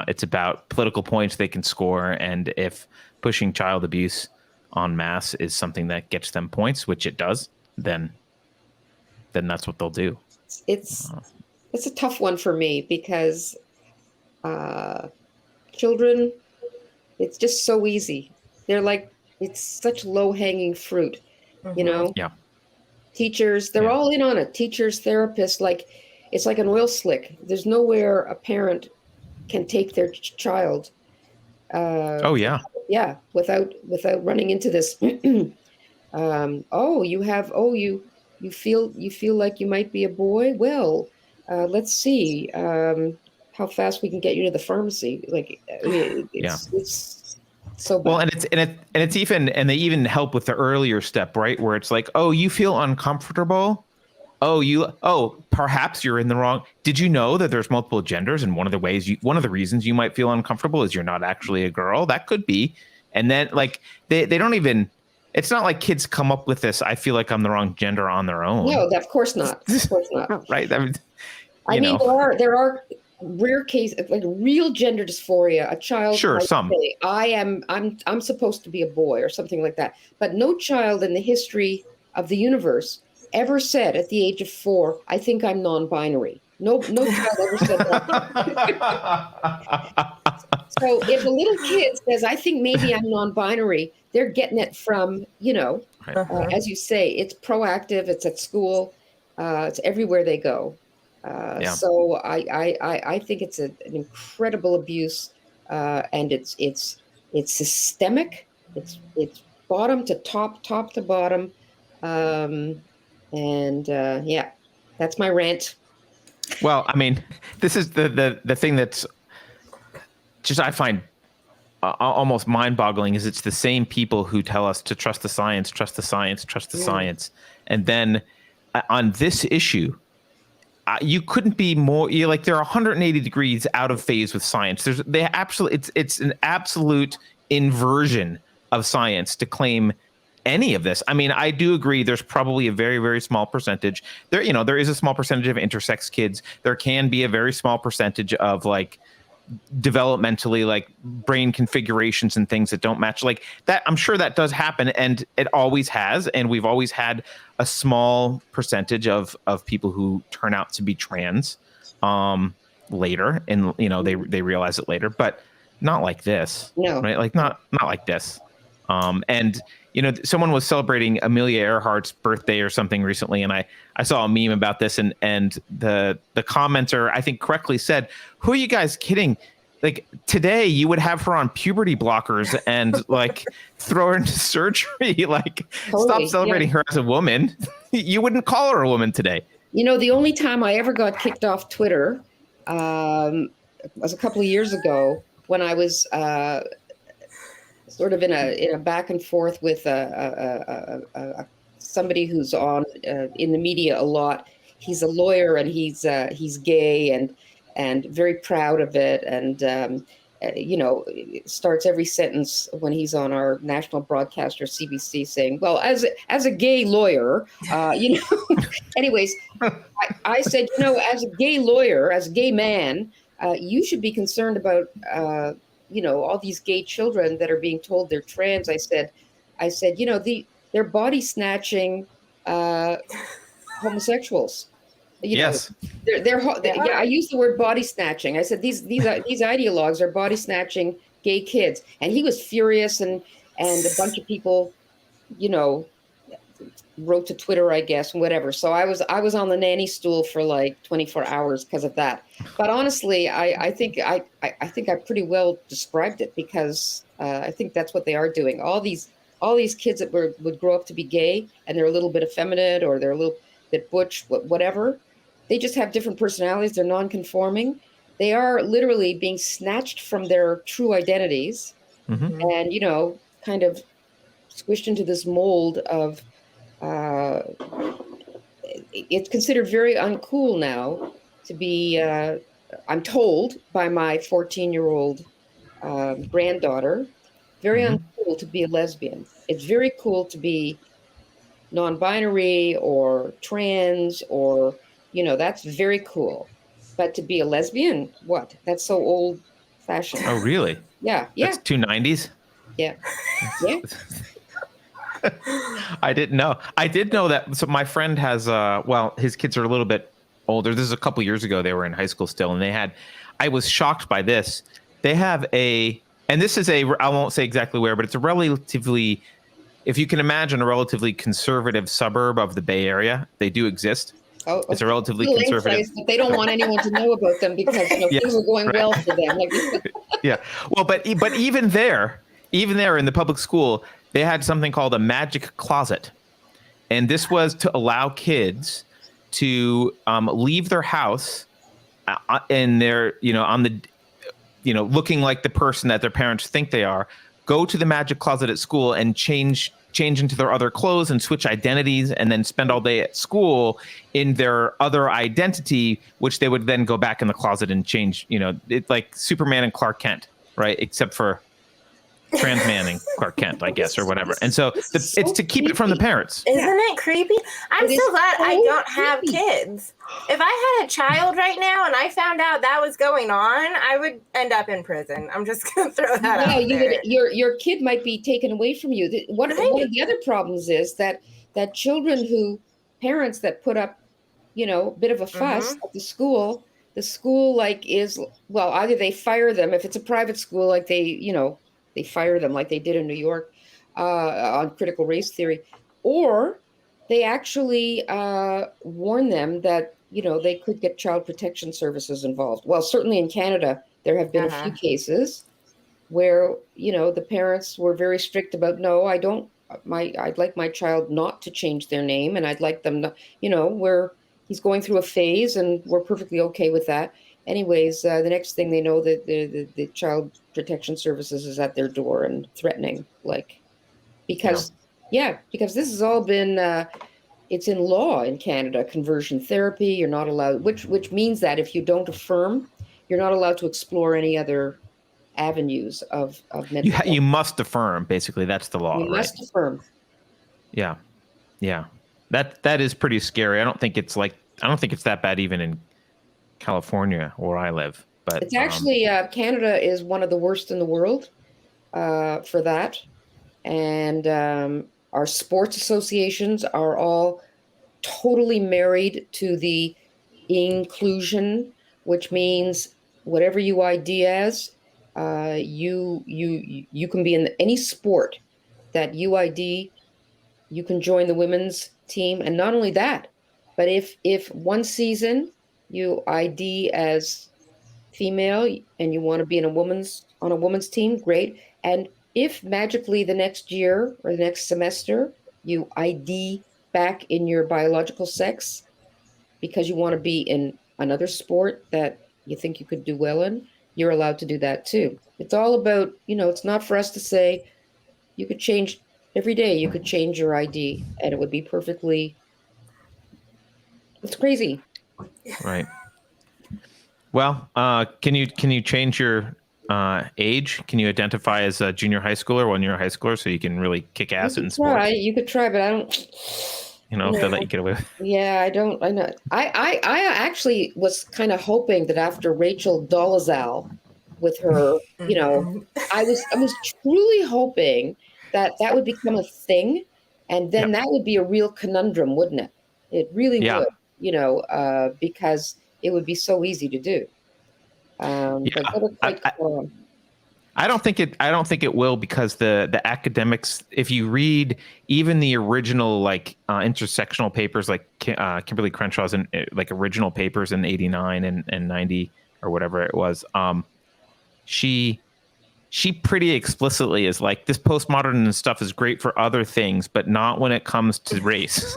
It's about political points they can score, and if pushing child abuse en masse is something that gets them points, which it does, then that's what they'll do. It's a tough one for me because children, it's just so easy. They're like, it's such low-hanging fruit, Yeah. Teachers, they're all in on it. Teachers, therapists, it's like an oil slick. There's nowhere a parent can take their child. Yeah, without running into this. You feel like you might be a boy. Well, let's see how fast we can get you to the pharmacy. It's so bad. Well, and they even help with the earlier step, right? Where it's like, oh, you feel uncomfortable. Perhaps you're in the wrong. Did you know that there's multiple genders? And one of the reasons you might feel uncomfortable is you're not actually a girl. That could be. And then they don't even, it's not like kids come up with this, I feel like I'm the wrong gender on their own. No, of course not. Of course not. Right. I mean, there are rare cases, like real gender dysphoria. A child might say, I'm supposed to be a boy or something like that. But no child in the history of the universe ever said at the age of 4, I think I'm non-binary. No child ever said that. So if a little kid says, I think maybe I'm non-binary, they're getting it from, as you say, it's proactive, it's at school, it's everywhere they go. So I think it's an incredible abuse, and it's systemic. It's bottom to top to bottom. That's my rant. Well, I mean, this is the thing that's just, I find almost mind-boggling, is it's the same people who tell us to trust the science. And then on this issue, you couldn't be more, you're like, they're 180 degrees out of phase with science. It's an absolute inversion of science to claim any of this. I mean, I do agree there's probably a very, very small percentage there. There is a small percentage of intersex kids. There can be a very small percentage of like developmentally like brain configurations and things that don't match like that. I'm sure that does happen, and it always has. And we've always had a small percentage of people who turn out to be trans later, and they realize it later, but not like this. No. Right? Like not like this. And someone was celebrating Amelia Earhart's birthday or something recently, and I saw a meme about this, and the commenter, I think, correctly said, "Who are you guys kidding? Like today you would have her on puberty blockers and like throw her into surgery. Like Totally, stop celebrating her as a woman. You wouldn't call her a woman today." The only time I ever got kicked off Twitter was a couple of years ago when I was sort of in a back and forth with somebody who's on in the media a lot. He's a lawyer, and he's gay and very proud of it, and starts every sentence when he's on our national broadcaster CBC saying, "Well, as a gay lawyer, anyways." I said, as a gay lawyer, as a gay man, you should be concerned about all these gay children that are being told they're trans. I said, they're body snatching homosexuals. Yes. I use the word body snatching. I said these ideologues are body snatching gay kids, and he was furious, and a bunch of people, wrote to Twitter, I guess, and whatever. So I was on the nanny stool for like 24 hours because of that. But honestly, I think I pretty well described it, because I think that's what they are doing. All these kids that would grow up to be gay, and they're a little bit effeminate, or they're a little bit butch, whatever. They just have different personalities. They're non-conforming. They are literally being snatched from their true identities, and kind of squished into this mold of. It's considered very uncool now to be, I'm told by my 14-year-old granddaughter, very uncool to be a lesbian. It's very cool to be non-binary or trans, or, that's very cool. But to be a lesbian, what? That's so old-fashioned. Oh, really? Yeah. That's 290s? Yeah. I didn't know. I did know that. So my friend has, his kids are a little bit older. This is a couple years ago. They were in high school still, and I was shocked by this. They have and this is I won't say exactly where, but it's a relatively, if you can imagine, a relatively conservative suburb of the Bay Area. They do exist. Oh, it's a relatively conservative. Place, but they don't want anyone to know about them because things are going well for them. Yeah. Well, but even there in the public school, they had something called a magic closet. And this was to allow kids to leave their house and they're, on the, looking like the person that their parents think they are, go to the magic closet at school and change into their other clothes and switch identities, and then spend all day at school in their other identity, which they would then go back in the closet and change, it's like Superman and Clark Kent, right? Except for trans manning Clark Kent, I guess, or whatever. And so it's to keep it from the parents. Isn't it creepy? I'm so glad I don't have kids. If I had a child right now and I found out that was going on, I would end up in prison. I'm just going to throw that out there. Your kid might be taken away from you. One of the other problems is that parents that put up, a bit of a fuss at the school is, either they fire them if it's a private school, like they fire them like they did in New York on critical race theory, or they actually warn them that, they could get child protection services involved. Well, certainly in Canada, there have been a few cases where, the parents were very strict about, no, I'd like my child not to change their name, and I'd like them not, he's going through a phase and we're perfectly okay with that. Anyways, the next thing they know, that the child protection services is at their door and threatening, because this has all been it's in law in Canada, conversion therapy. You're not allowed, which means that if you don't affirm, you're not allowed to explore any other avenues of mental health. You must affirm, basically. That's the law, You right? must affirm. Yeah. Yeah. That is pretty scary. I don't think it's that bad even in California where I live. But It's actually, Canada is one of the worst in the world for that. And our sports associations are all totally married to the inclusion, which means whatever you ID as, you can be in any sport that you ID. You can join the women's team, and not only that, but if one season you ID as female and you want to be on a woman's team, great. And if magically the next year or the next semester you ID back in your biological sex because you want to be in another sport that you think you could do well in, you're allowed to do that too. It's all about, it's not for us to say you could change every day. You could change your ID and it would be perfectly. It's crazy. Right. Well, can you change your age? Can you identify as a junior high schooler when you're a high schooler so you can really kick ass in sports? You could try, but I don't. If they let you get away with it. Yeah, I don't. I know. I actually was kind of hoping that after Rachel Dolezal, with her, I was truly hoping that would become a thing, and then that would be a real conundrum, wouldn't it? It really would, because it would be so easy to do. I don't think it will, because the academics, if you read even the original intersectional papers, like Kimberly Crenshaw's original papers in 89 and 90 or whatever it was, she pretty explicitly is like, this postmodern stuff is great for other things, but not when it comes to race.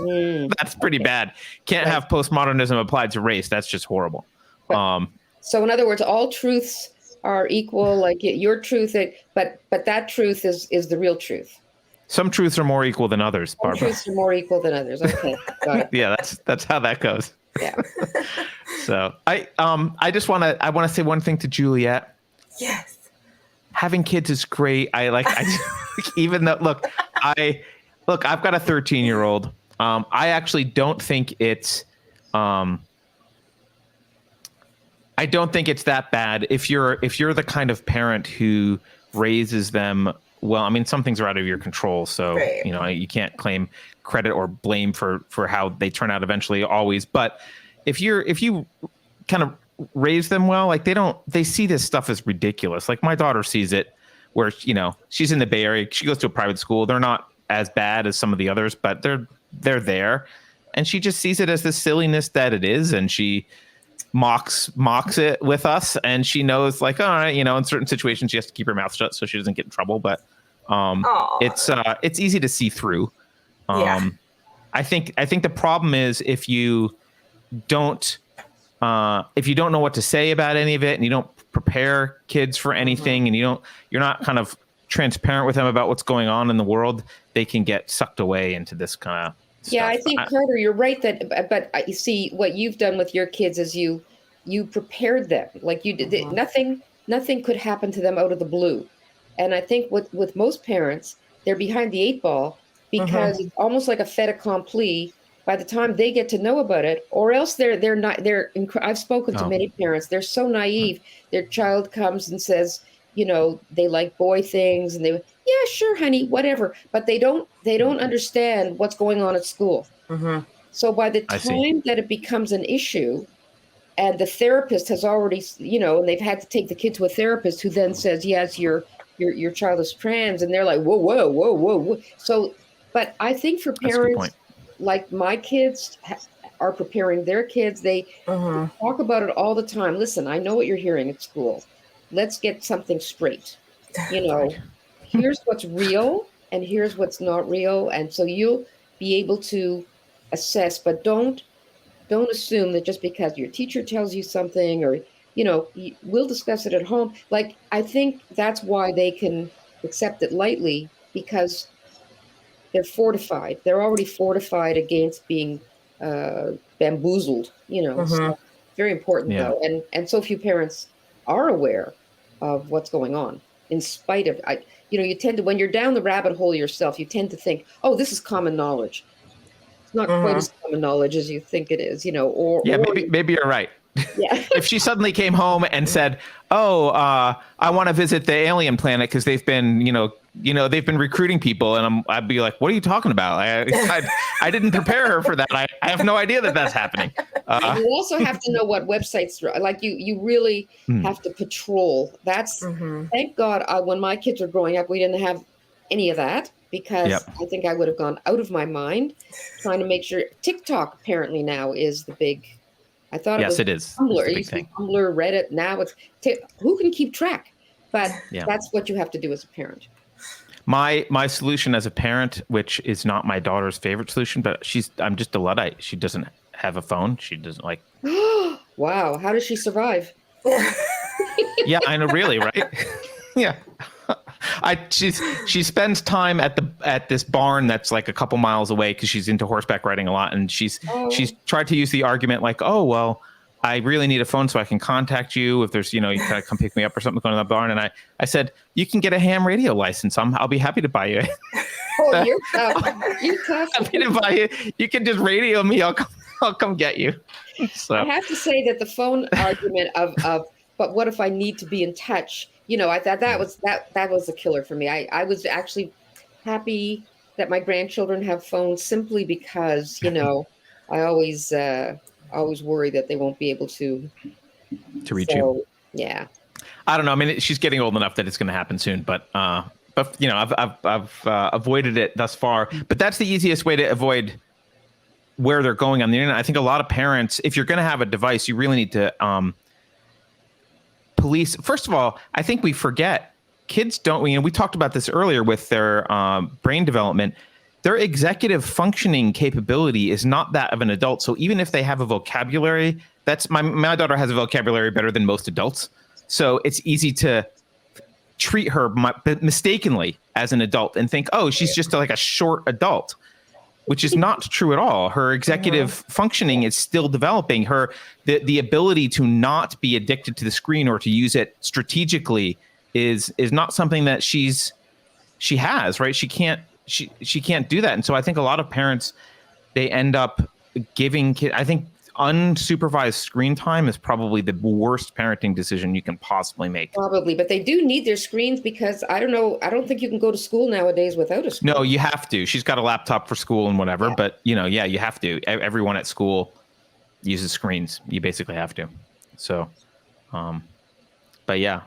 That's pretty bad. Can't have postmodernism applied to race. That's just horrible. So in other words, all truths are equal, like your truth, but that truth is the real truth. Some truths are more equal than others, Barbara. Some truths are more equal than others. Okay, got it. Yeah, that's how that goes. Yeah. So I want to say one thing to Juliet. Yes. Having kids is great. Even though I've got a 13-year-old. I actually don't think it's I don't think it's that bad if you're the kind of parent who raises them well. I mean, some things are out of your control, so right. You can't claim credit or blame for how they turn out eventually always. But if you kind of raise them well, they see this stuff as ridiculous. Like my daughter sees it, where she's in the Bay Area. She goes to a private school. They're not as bad as some of the others, but they're there, and she just sees it as the silliness that it is, and she mocks it with us, and she knows all right, in certain situations she has to keep her mouth shut so she doesn't get in trouble, but it's easy to see through. I think the problem is if you don't know what to say about any of it, and you don't prepare kids for anything, and you're not kind of transparent with them about what's going on in the world, they can get sucked away into this kind of stuff. Yeah, I think, Carter, you're right but you see what you've done with your kids is you prepared them. Like you did, nothing could happen to them out of the blue. And I think with most parents, they're behind the 8 ball because it's almost like a fait accompli by the time they get to know about it, or else they're not. I've spoken to many parents. They're so naive. Their child comes and says, they like boy things, and yeah, sure, honey, whatever. But they don't understand what's going on at school. So by the time that it becomes an issue, and the therapist has already, and they've had to take the kid to a therapist who then says, yes, your child is trans, and they're like, whoa. So, but I think for parents like my kids are preparing their kids, they talk about it all the time. Listen, I know what you're hearing at school. Let's get something straight. Here's what's real and here's what's not real. And so you'll be able to assess, but don't assume that just because your teacher tells you something, or, we'll discuss it at home. I think that's why they can accept it lightly, because they're fortified. They're already fortified against being bamboozled, So very important though. And so few parents are aware of what's going on in spite of, you tend to, when you're down the rabbit hole yourself, you tend to think, oh, this is common knowledge. It's not quite as common knowledge as you think it is, or maybe you're right. Yeah. If she suddenly came home and said, "Oh, I want to visit the alien planet because they've been, they've been recruiting people," and I'd be like, "What are you talking about? I didn't prepare her for that. I have no idea that that's happening." You also have to know what websites, like you really have to patrol. That's thank God. When my kids were growing up, we didn't have any of that because I think I would have gone out of my mind trying to make sure. TikTok apparently now is the big. I thought it is. Tumblr. It used to be Tumblr, Reddit. Now it's who can keep track? But that's what you have to do as a parent. My solution as a parent, which is not my daughter's favorite solution, but I'm just a Luddite. She doesn't have a phone. She doesn't like. Wow, how does she survive? Yeah, I know, really, right? Yeah. She spends time at this barn that's like a couple miles away because she's into horseback riding a lot, and she's tried to use the argument like, oh well, I really need a phone so I can contact you if there's you gotta come pick me up or something going to the barn. And I said, you can get a ham radio license. I'll be happy to buy you. Oh, you're tough. You're tough. Happy to buy you. You can just radio me. I'll come get you. So I have to say that the phone argument of but what if I need to be in touch? I thought that was a killer for me. I was actually happy that my grandchildren have phones simply because, I always worry that they won't be able to reach you. Yeah. I don't know. I mean, she's getting old enough that it's going to happen soon, but I've avoided it thus far. But that's the easiest way to avoid where they're going on the internet. I think a lot of parents, if you're going to have a device, you really need to police. First of all, I think we forget kids don't. We talked about this earlier with their brain development. Their executive functioning capability is not that of an adult. So even if they have a vocabulary, that's my daughter has a vocabulary better than most adults. So it's easy to treat her mistakenly as an adult and think, oh, she's just like a short adult, which is not true at all. Her executive functioning is still developing. The ability to not be addicted to the screen or to use it strategically is not something that she has, right? She can't do that. And so I think a lot of parents, they end up giving kids, I think unsupervised screen time is probably the worst parenting decision you can possibly make. Probably, but they do need their screens because I don't think you can go to school nowadays without a screen. No, you have to. She's got a laptop for school and whatever, but you have to. Everyone at school uses screens. You basically have to. So, but yeah.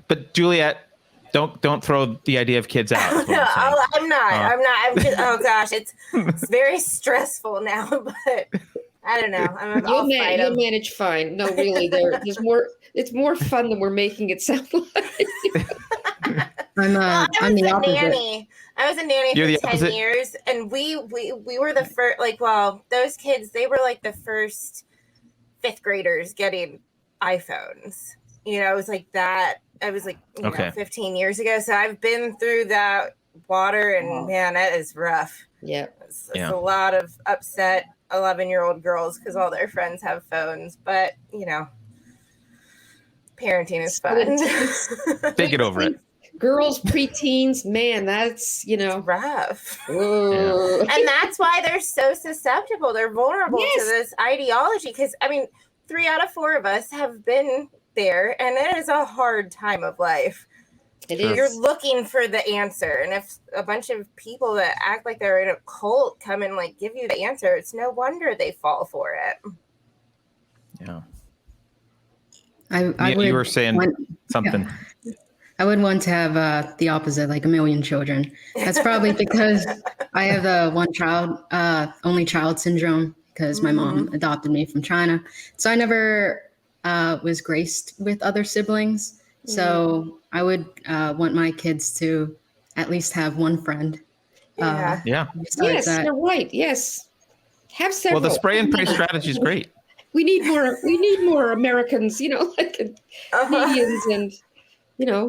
But Juliet, don't throw the idea of kids out. No, I'm not. I'm just. Oh gosh, it's very stressful now. But I don't know. You'll manage fine. No, really, there's more. It's more fun than we're making it sound like. I'm the opposite. Nanny. I was a nanny for 10 years, and we were the first. Those kids, they were like the first 5th graders getting iPhones. It was like that. I was like, 15 years ago. So I've been through that water, and man, that is rough. Yeah. It's a lot of upset 11-year-old girls because all their friends have phones. But, parenting is fun. They get over it. Girls, preteens, man, that's, rough. Yeah. And that's why they're so susceptible. They're vulnerable to this ideology. Because, 3 out of 4 of us have been there, and it is a hard time of life. It is. You're looking for the answer, and if a bunch of people that act like they're in a cult come and give you the answer, it's no wonder they fall for it. Yeah. You were saying something. Yeah. I would want to have the opposite, like a million children. That's probably because I have the only child syndrome because my mom adopted me from China. So I never was graced with other siblings. So I would want my kids to at least have one friend. Yes, you're right. Yes. Have several. Well, the spray and pray strategy is great. We need more Americans, like Canadians and,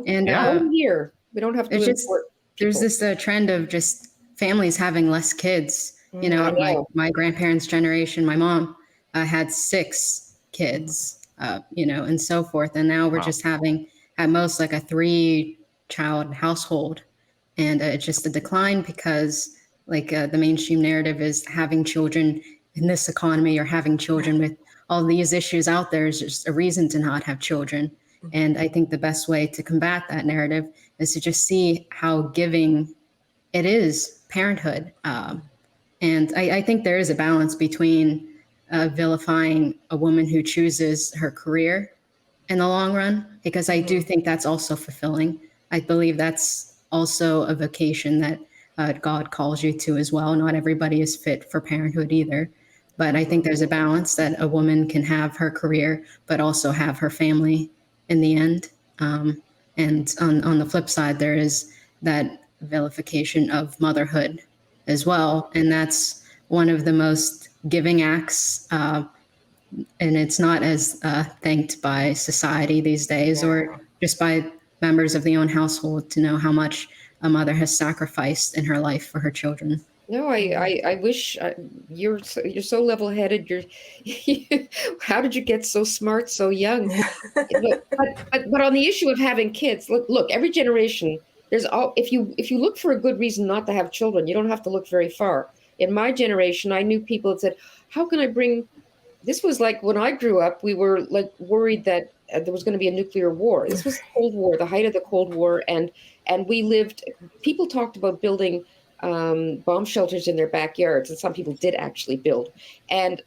and here. We don't have to import there's this trend of just families having less kids. You know, my grandparents' generation, my mom had 6 kids, you know, and so forth. And now we're just having at most like a 3-child household. And it's just a decline because like the mainstream narrative is having children in this economy or having children with all these issues out there is just a reason to not have children. And I think the best way to combat that narrative is to just see how giving it is, parenthood. And I think there is a balance between vilifying a woman who chooses her career in the long run, because I do think that's also fulfilling. I believe that's also a vocation that God calls you to as well. Not everybody is fit for parenthood either. But I think there's a balance that a woman can have her career, but also have her family in the end. And on the flip side, there is that vilification of motherhood as well. And that's one of the most giving acts. And it's not as thanked by society these days, or just by members of the own household, to know how much a mother has sacrificed in her life for her children. No, I wish you're so level-headed. How did you get so smart so young? but on the issue of having kids, look, every generation, if you look for a good reason not to have children, you don't have to look very far. In my generation, I knew people that said, how can I bring, this was like when I grew up, we were like worried that there was going to be a nuclear war. This was the Cold War, the height of the Cold War. And people talked about building bomb shelters in their backyards, and some people did actually build. And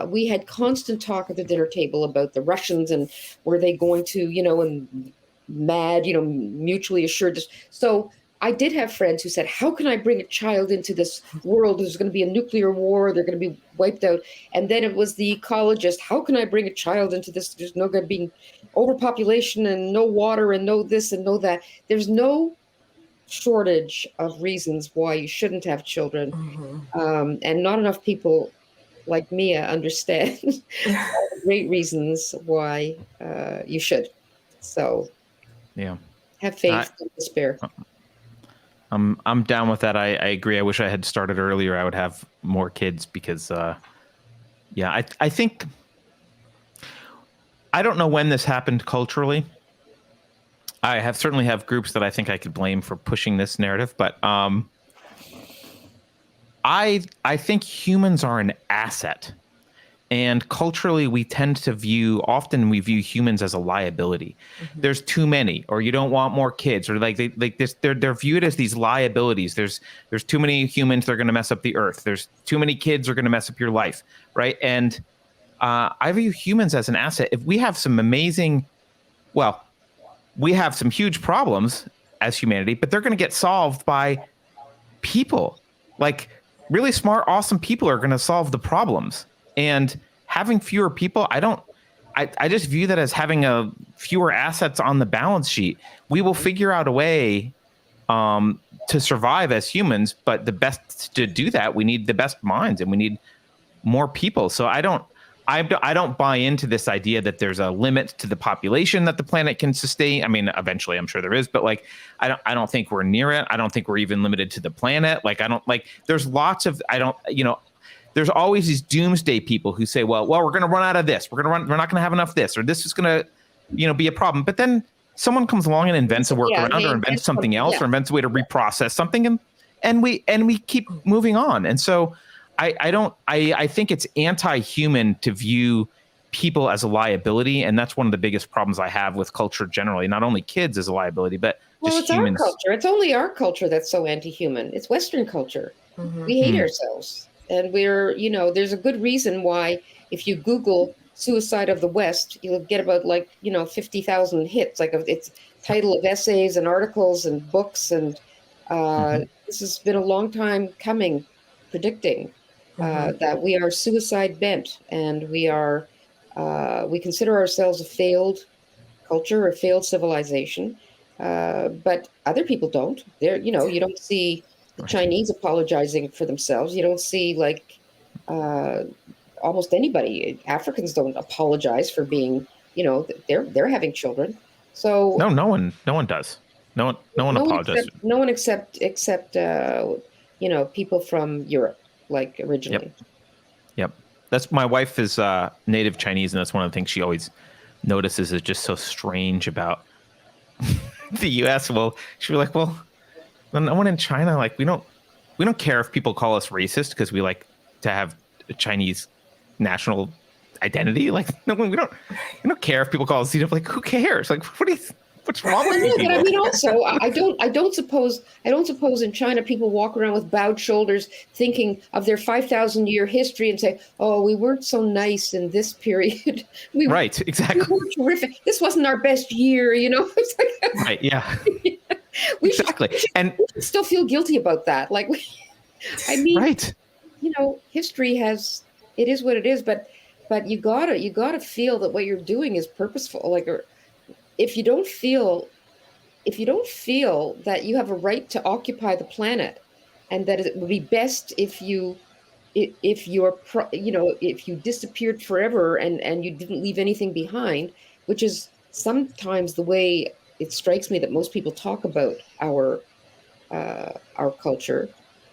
we had constant talk at the dinner table about the Russians and were they going to, and mad, mutually assured. So I did have friends who said, how can I bring a child into this world? There's going to be a nuclear war. They're going to be wiped out. And then it was the ecologist. How can I bring a child into this? There's no going to be overpopulation and no water and no this and no that. There's no shortage of reasons why you shouldn't have children. And not enough people like Mia understand all the great reasons why you should. So have faith and despair. I'm down with that. I agree. I wish I had started earlier. I would have more kids because, I think, I don't know when this happened culturally. I certainly have groups that I think I could blame for pushing this narrative, but I think humans are an asset, and culturally we tend to view humans as a liability. There's too many, or you don't want more kids, or they're viewed as these liabilities. There's too many humans, they're going to mess up the earth. There's too many kids, are going to mess up your life, right? And I view humans as an asset. If we have some we have some huge problems as humanity, but they're going to get solved by people. Like really smart, awesome people are going to solve the problems. And having fewer people, I just view that as having fewer assets on the balance sheet. We will figure out a way to survive as humans, but the best to do that, we need the best minds and we need more people. So I don't buy into this idea that there's a limit to the population that the planet can sustain. I mean, eventually I'm sure there is, but I don't think we're near it. I don't think we're even limited to the planet. There's lots of, there's always these doomsday people who say, well, we're going to run out of this. We're not going to have enough this, or this is going to, be a problem. But then someone comes along and invents a workaround or invents something else or invents a way to reprocess something. And we keep moving on. And so I think it's anti-human to view people as a liability, and that's one of the biggest problems I have with culture generally. Not only kids as a liability, but just humans. Our culture. It's only our culture that's so anti-human. It's Western culture. We hate ourselves, and there's a good reason why. If you Google "suicide of the West," you'll get about 50,000 hits. It's title of essays and articles and books, and this has been a long time coming, predicting. That we are suicide bent, and we consider ourselves a failed culture, a failed civilization, but other people don't. You don't see the Chinese apologizing for themselves. You don't see almost anybody. Africans don't apologize for being, they're having children. So no one does. No one apologized. No one except people from Europe, like originally. Yep. That's my wife is native Chinese, and that's one of the things she always notices is just so strange about the U.S. Well, she'd be like, well, no one in China, like we don't care if people call us racist because we like to have a Chinese national identity. Like we don't care if people call us xenophobe. Like who cares? Like what's wrong with you? But I mean, also, I don't suppose in China people walk around with bowed shoulders, thinking of their 5,000-year history and say, "Oh, we weren't so nice in this period." Exactly. We were terrific. This wasn't our best year, It's like, right? Yeah. Exactly. And we should still feel guilty about that. Like, right. History it is what it is, but you gotta feel that what you're doing is purposeful. Like, or if you don't feel that you have a right to occupy the planet, and that it would be best if you disappeared forever and you didn't leave anything behind, which is sometimes the way it strikes me that most people talk about our culture.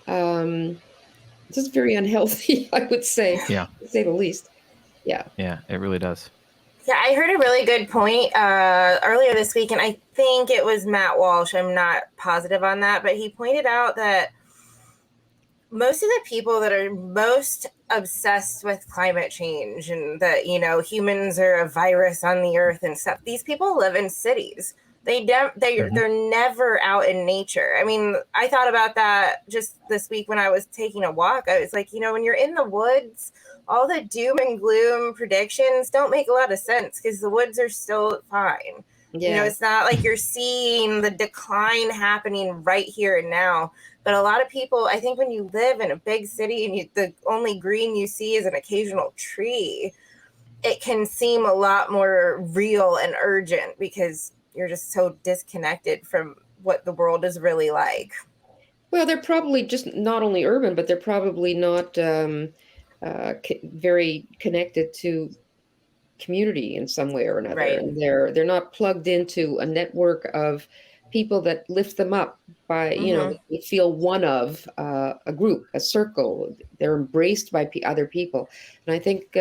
This is very unhealthy, I would say. Yeah. To say the least. Yeah. Yeah, it really does. Yeah, I heard a really good point earlier this week, and I think it was Matt Walsh. I'm not positive on that, but he pointed out that most of the people that are most obsessed with climate change and that, humans are a virus on the earth and stuff, these people live in cities. They're never out in nature. I mean, I thought about that just this week when I was taking a walk. I was like, when you're in the woods, all the doom and gloom predictions don't make a lot of sense because the woods are still fine. Yeah. It's not like you're seeing the decline happening right here and now. But a lot of people, I think when you live in a big city and the only green you see is an occasional tree, it can seem a lot more real and urgent because you're just so disconnected from what the world is really like. Well, they're probably just not only urban, but they're probably not very connected to community in some way or another. Right. And they're not plugged into a network of people that lift them up by, they feel one of a group, a circle. They're embraced by other people. And I think,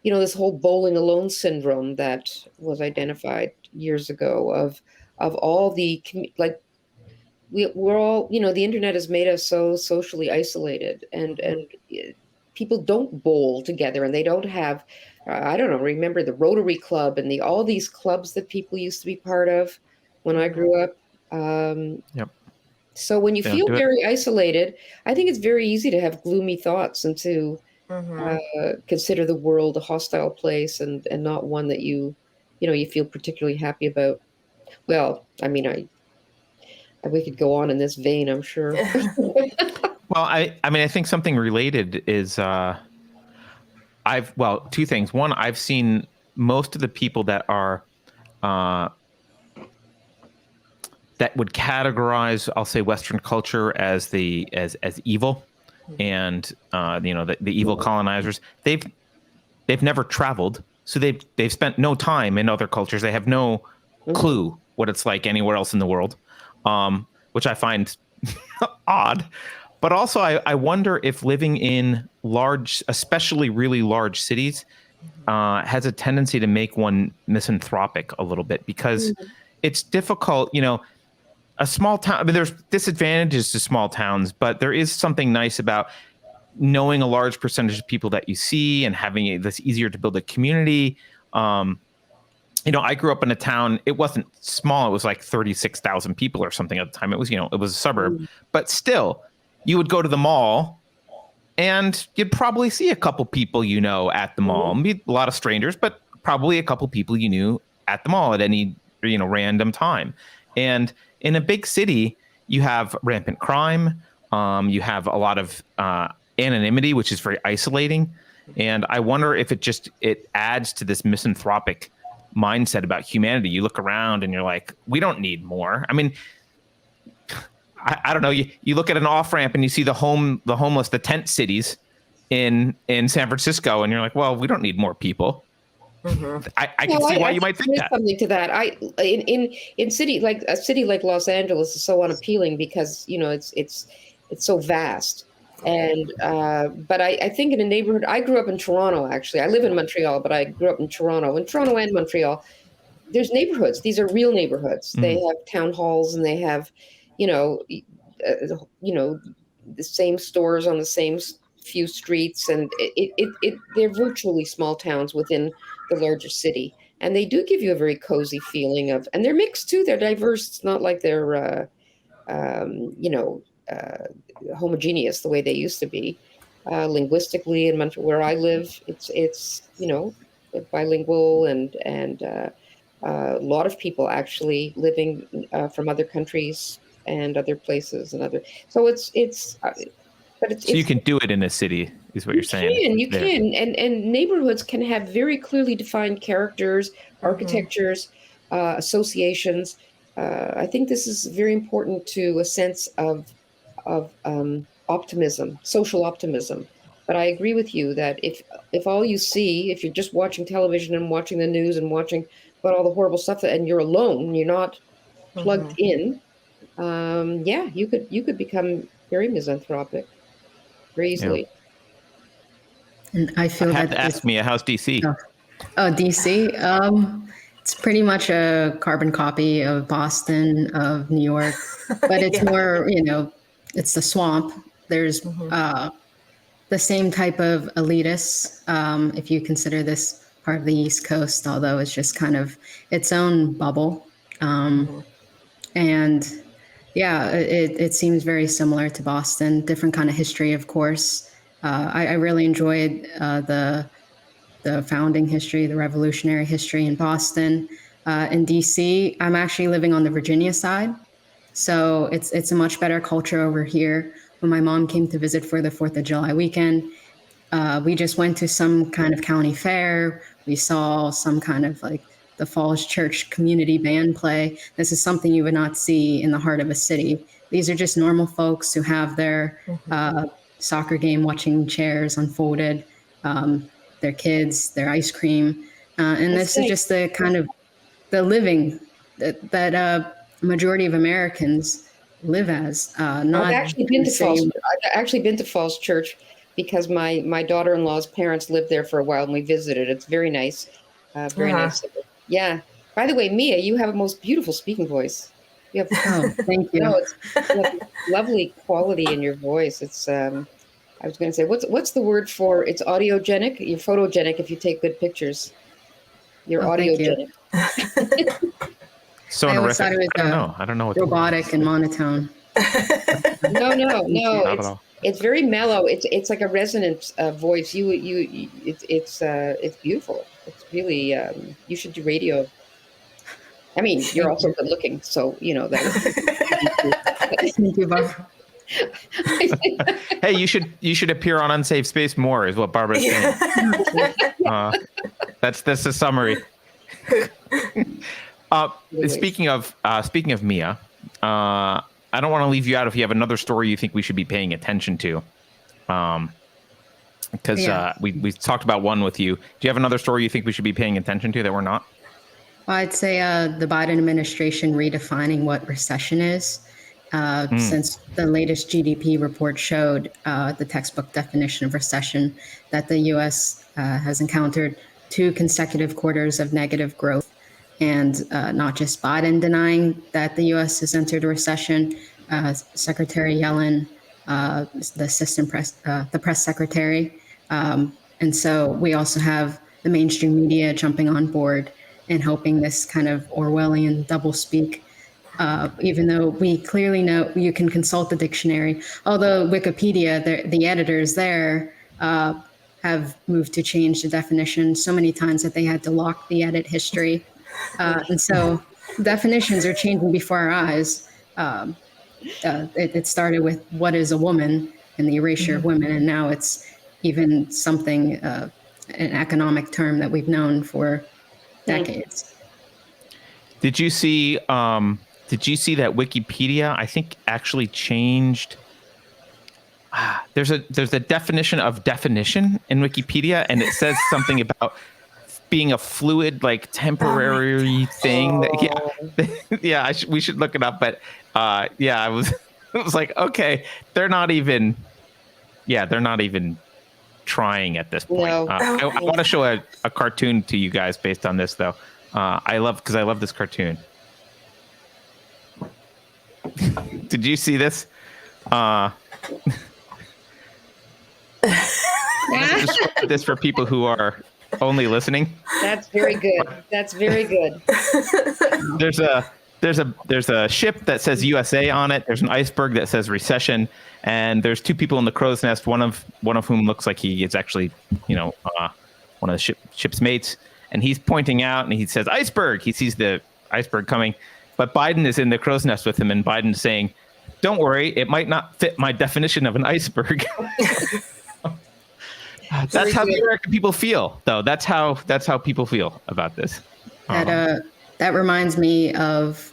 this whole bowling alone syndrome that was identified years ago of all the, we're all, the internet has made us so socially isolated and people don't bowl together and they don't have, remember the Rotary Club and all these clubs that people used to be part of when I grew up. Yep. So when you feel very isolated, I think it's very easy to have gloomy thoughts and to consider the world a hostile place and not one that you feel particularly happy about. Well, I mean, we could go on in this vein, I'm sure. Well, I think something related is two things. One, I've seen most of the people that are that would categorize, I'll say, Western culture as evil, and the evil colonizers. They've never traveled, so they've spent no time in other cultures. They have no clue what it's like anywhere else in the world, which I find odd. But also, I wonder if living in large, especially really large cities, has a tendency to make one misanthropic a little bit because it's difficult. A small town, I mean, there's disadvantages to small towns, but there is something nice about knowing a large percentage of people that you see and having this easier to build a community. I grew up in a town. It wasn't small. It was like 36,000 people or something at the time. It was, it was a suburb, but still you would go to the mall and you'd probably see a couple people, at the mall. Maybe a lot of strangers, but probably a couple people you knew at the mall at any, random time. And in a big city, you have rampant crime. You have a lot of anonymity, which is very isolating. And I wonder if it adds to this misanthropic mindset about humanity. You look around and you're like, we don't need more. I mean, I don't know. You look at an off-ramp and you see the homeless, the tent cities in San Francisco, and you're like, well, we don't need more people. I can see why you might think there's that. Something to that. In city like a city like Los Angeles is so unappealing because it's so vast. And but I think in a neighborhood, I grew up in Toronto. Actually, I live in Montreal, but I grew up in Toronto. In Toronto and Montreal, there's neighborhoods. These are real neighborhoods. They have town halls, and they have, the same stores on the same few streets, and they're virtually small towns within the larger city, and they do give you a very cozy feeling of. And they're mixed too. They're diverse. It's not like they're homogeneous the way they used to be. Linguistically, in where I live, it's bilingual, and a lot of people actually living from other countries and other places and other. So it's so you can do it in a city, is what you're saying. You can, and neighborhoods can have very clearly defined characters, architectures, associations. I think this is very important to a sense of optimism, social optimism. But I agree with you that if all you see, if you're just watching television and watching the news and watching about all the horrible stuff, and you're alone, you're not plugged in, you could become very misanthropic very easily. Yeah. And I feel that ask me, how's DC? Oh, DC. It's pretty much a carbon copy of Boston, of New York, but it's more, it's the swamp. There's the same type of elitists, if you consider this part of the East Coast, although it's just kind of its own bubble. And yeah, it seems very similar to Boston, different kind of history, of course. I really enjoyed the founding history, the revolutionary history in Boston. In DC, I'm actually living on the Virginia side. So it's a much better culture over here. When my mom came to visit for the 4th of July weekend, we just went to some kind of county fair. We saw some kind of like the Falls Church community band play. This is something you would not see in the heart of a city. These are just normal folks who have their soccer game watching chairs unfolded, their kids, their ice cream. And this is just the kind of the living that majority of Americans live as. I've actually been to Falls Church because my daughter-in-law's parents lived there for a while, and we visited. It's very nice. Very nice. Yeah. By the way, Mia, you have a most beautiful speaking voice. You have, thank you. You have lovely quality in your voice. It's I was going to say, what's the word for? It's audiogenic. You're photogenic if you take good pictures. You're audiogenic. So I always thought it was I don't know what robotic and monotone. No. It's very mellow. It's like a resonant voice. It's beautiful. It's really you should do radio. I mean, you're also good looking, so that. Thank you, Bob. Hey, you should appear on Unsafe Space more, is what Barbara's saying. That's the summary. Speaking of Mia, I don't want to leave you out if you have another story you think we should be paying attention to. Because we talked about one with you. Do you have another story you think we should be paying attention to that we're not? Well, I'd say the Biden administration redefining what recession is. Since the latest GDP report showed the textbook definition of recession, that the U.S. Has encountered 2 consecutive quarters of negative growth. And not just Biden denying that the U.S. has entered a recession, Secretary Yellen, the press secretary. And so we also have the mainstream media jumping on board and hoping this kind of Orwellian doublespeak, even though we clearly know you can consult the dictionary. Although Wikipedia, the editors there have moved to change the definition so many times that they had to lock the edit history. And so definitions are changing before our eyes. It started with what is a woman and the erasure of women, and now it's even something, an economic term that we've known for decades. Did you see that Wikipedia, I think, actually changed? There's a definition of definition in Wikipedia, and it says something about being a fluid, like temporary thing. We should look it up. But I was it was like, okay, they're not even trying at this point. No. I want to show a cartoon to you guys based on this, though. I love this cartoon. Did you see this? This for people who are only listening. That's very good. That's very good. There's a ship that says USA on it. There's an iceberg that says recession, and there's two people in the crow's nest. One of whom looks like he is actually, one of the ship's mates, and he's pointing out and he says iceberg. He sees the iceberg coming, but Biden is in the crow's nest with him, and Biden's saying, "Don't worry, it might not fit my definition of an iceberg." That's how the American people feel, though. That's how people feel about this. That reminds me of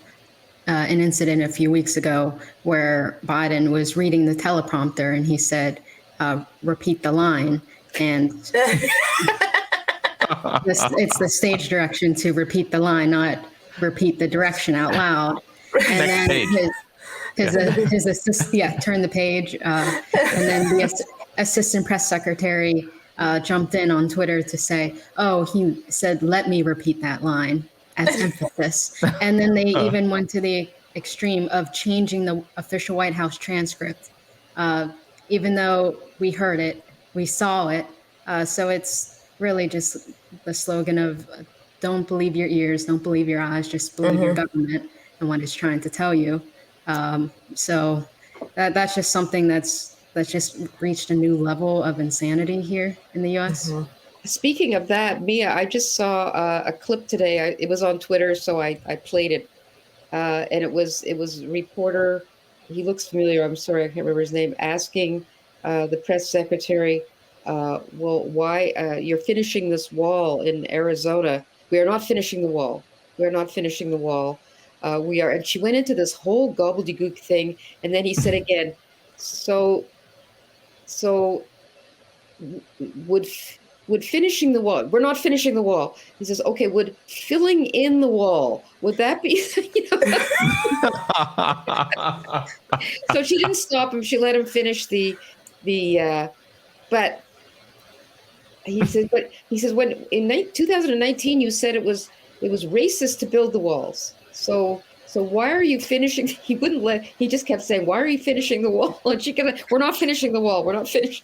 an incident a few weeks ago where Biden was reading the teleprompter and he said, "Repeat the line," and it's the stage direction to repeat the line, not repeat the direction out loud. And then his assistant, turn the page, and then the assistant press secretary jumped in on Twitter to say, "Oh, he said, let me repeat that line," as emphasis. And then they even went to the extreme of changing the official White House transcript, even though we heard it, we saw it. So it's really just the slogan of don't believe your ears, don't believe your eyes, just believe your government and what it's trying to tell you. So that's just something that's just reached a new level of insanity here in the U.S. Speaking of that, Mia, I just saw a clip today. It was on Twitter, so I played it, and it was a reporter. He looks familiar. I'm sorry, I can't remember his name. Asking the press secretary, "Well, why you're finishing this wall in Arizona? We are not finishing the wall. We are not finishing the wall. We are." And she went into this whole gobbledygook thing, and then he said again, "So would finishing the wall? We're not finishing the wall." He says, "Okay, would filling in the wall, would that be?" So she didn't stop him. She let him finish but he says when in 2019 you said it was racist to build the walls. So why are you finishing? He wouldn't let. He just kept saying, "Why are you finishing the wall?" And we're not finishing the wall. We're not finishing.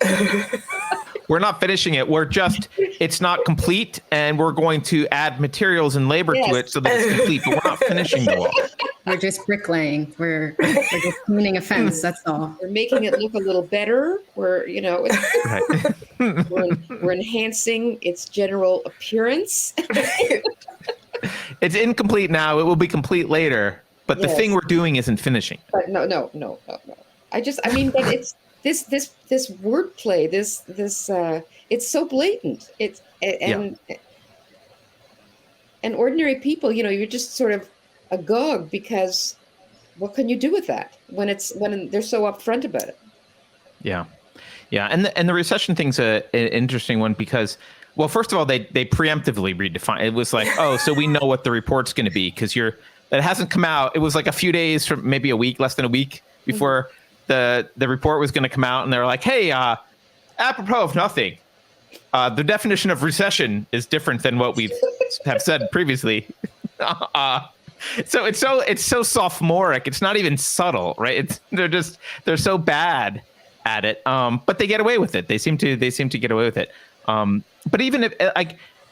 We're not finishing it. It's not complete, and we're going to add materials and labor to it so that it's complete. But we're not finishing the wall. We're just bricklaying. We're just cleaning a fence. That's all. We're making it look a little better. We're we're enhancing its general appearance. It's incomplete now. It will be complete later. But the thing we're doing isn't finishing. But no. I mean, but it's this wordplay. This it's so blatant. It's and ordinary people. You're just sort of agog because what can you do with that when they're so upfront about it? Yeah. And the recession thing's an interesting one because. Well, first of all, they preemptively redefined. It was like, oh, so we know what the report's going to be because it hasn't come out. It was like a few days from maybe a week, less than a week before the report was going to come out. And they were like, hey, apropos of nothing, the definition of recession is different than what we have said previously. So it's so sophomoric. It's not even subtle, right? They're so bad at it. But they get away with it. They seem to get away with it. But even if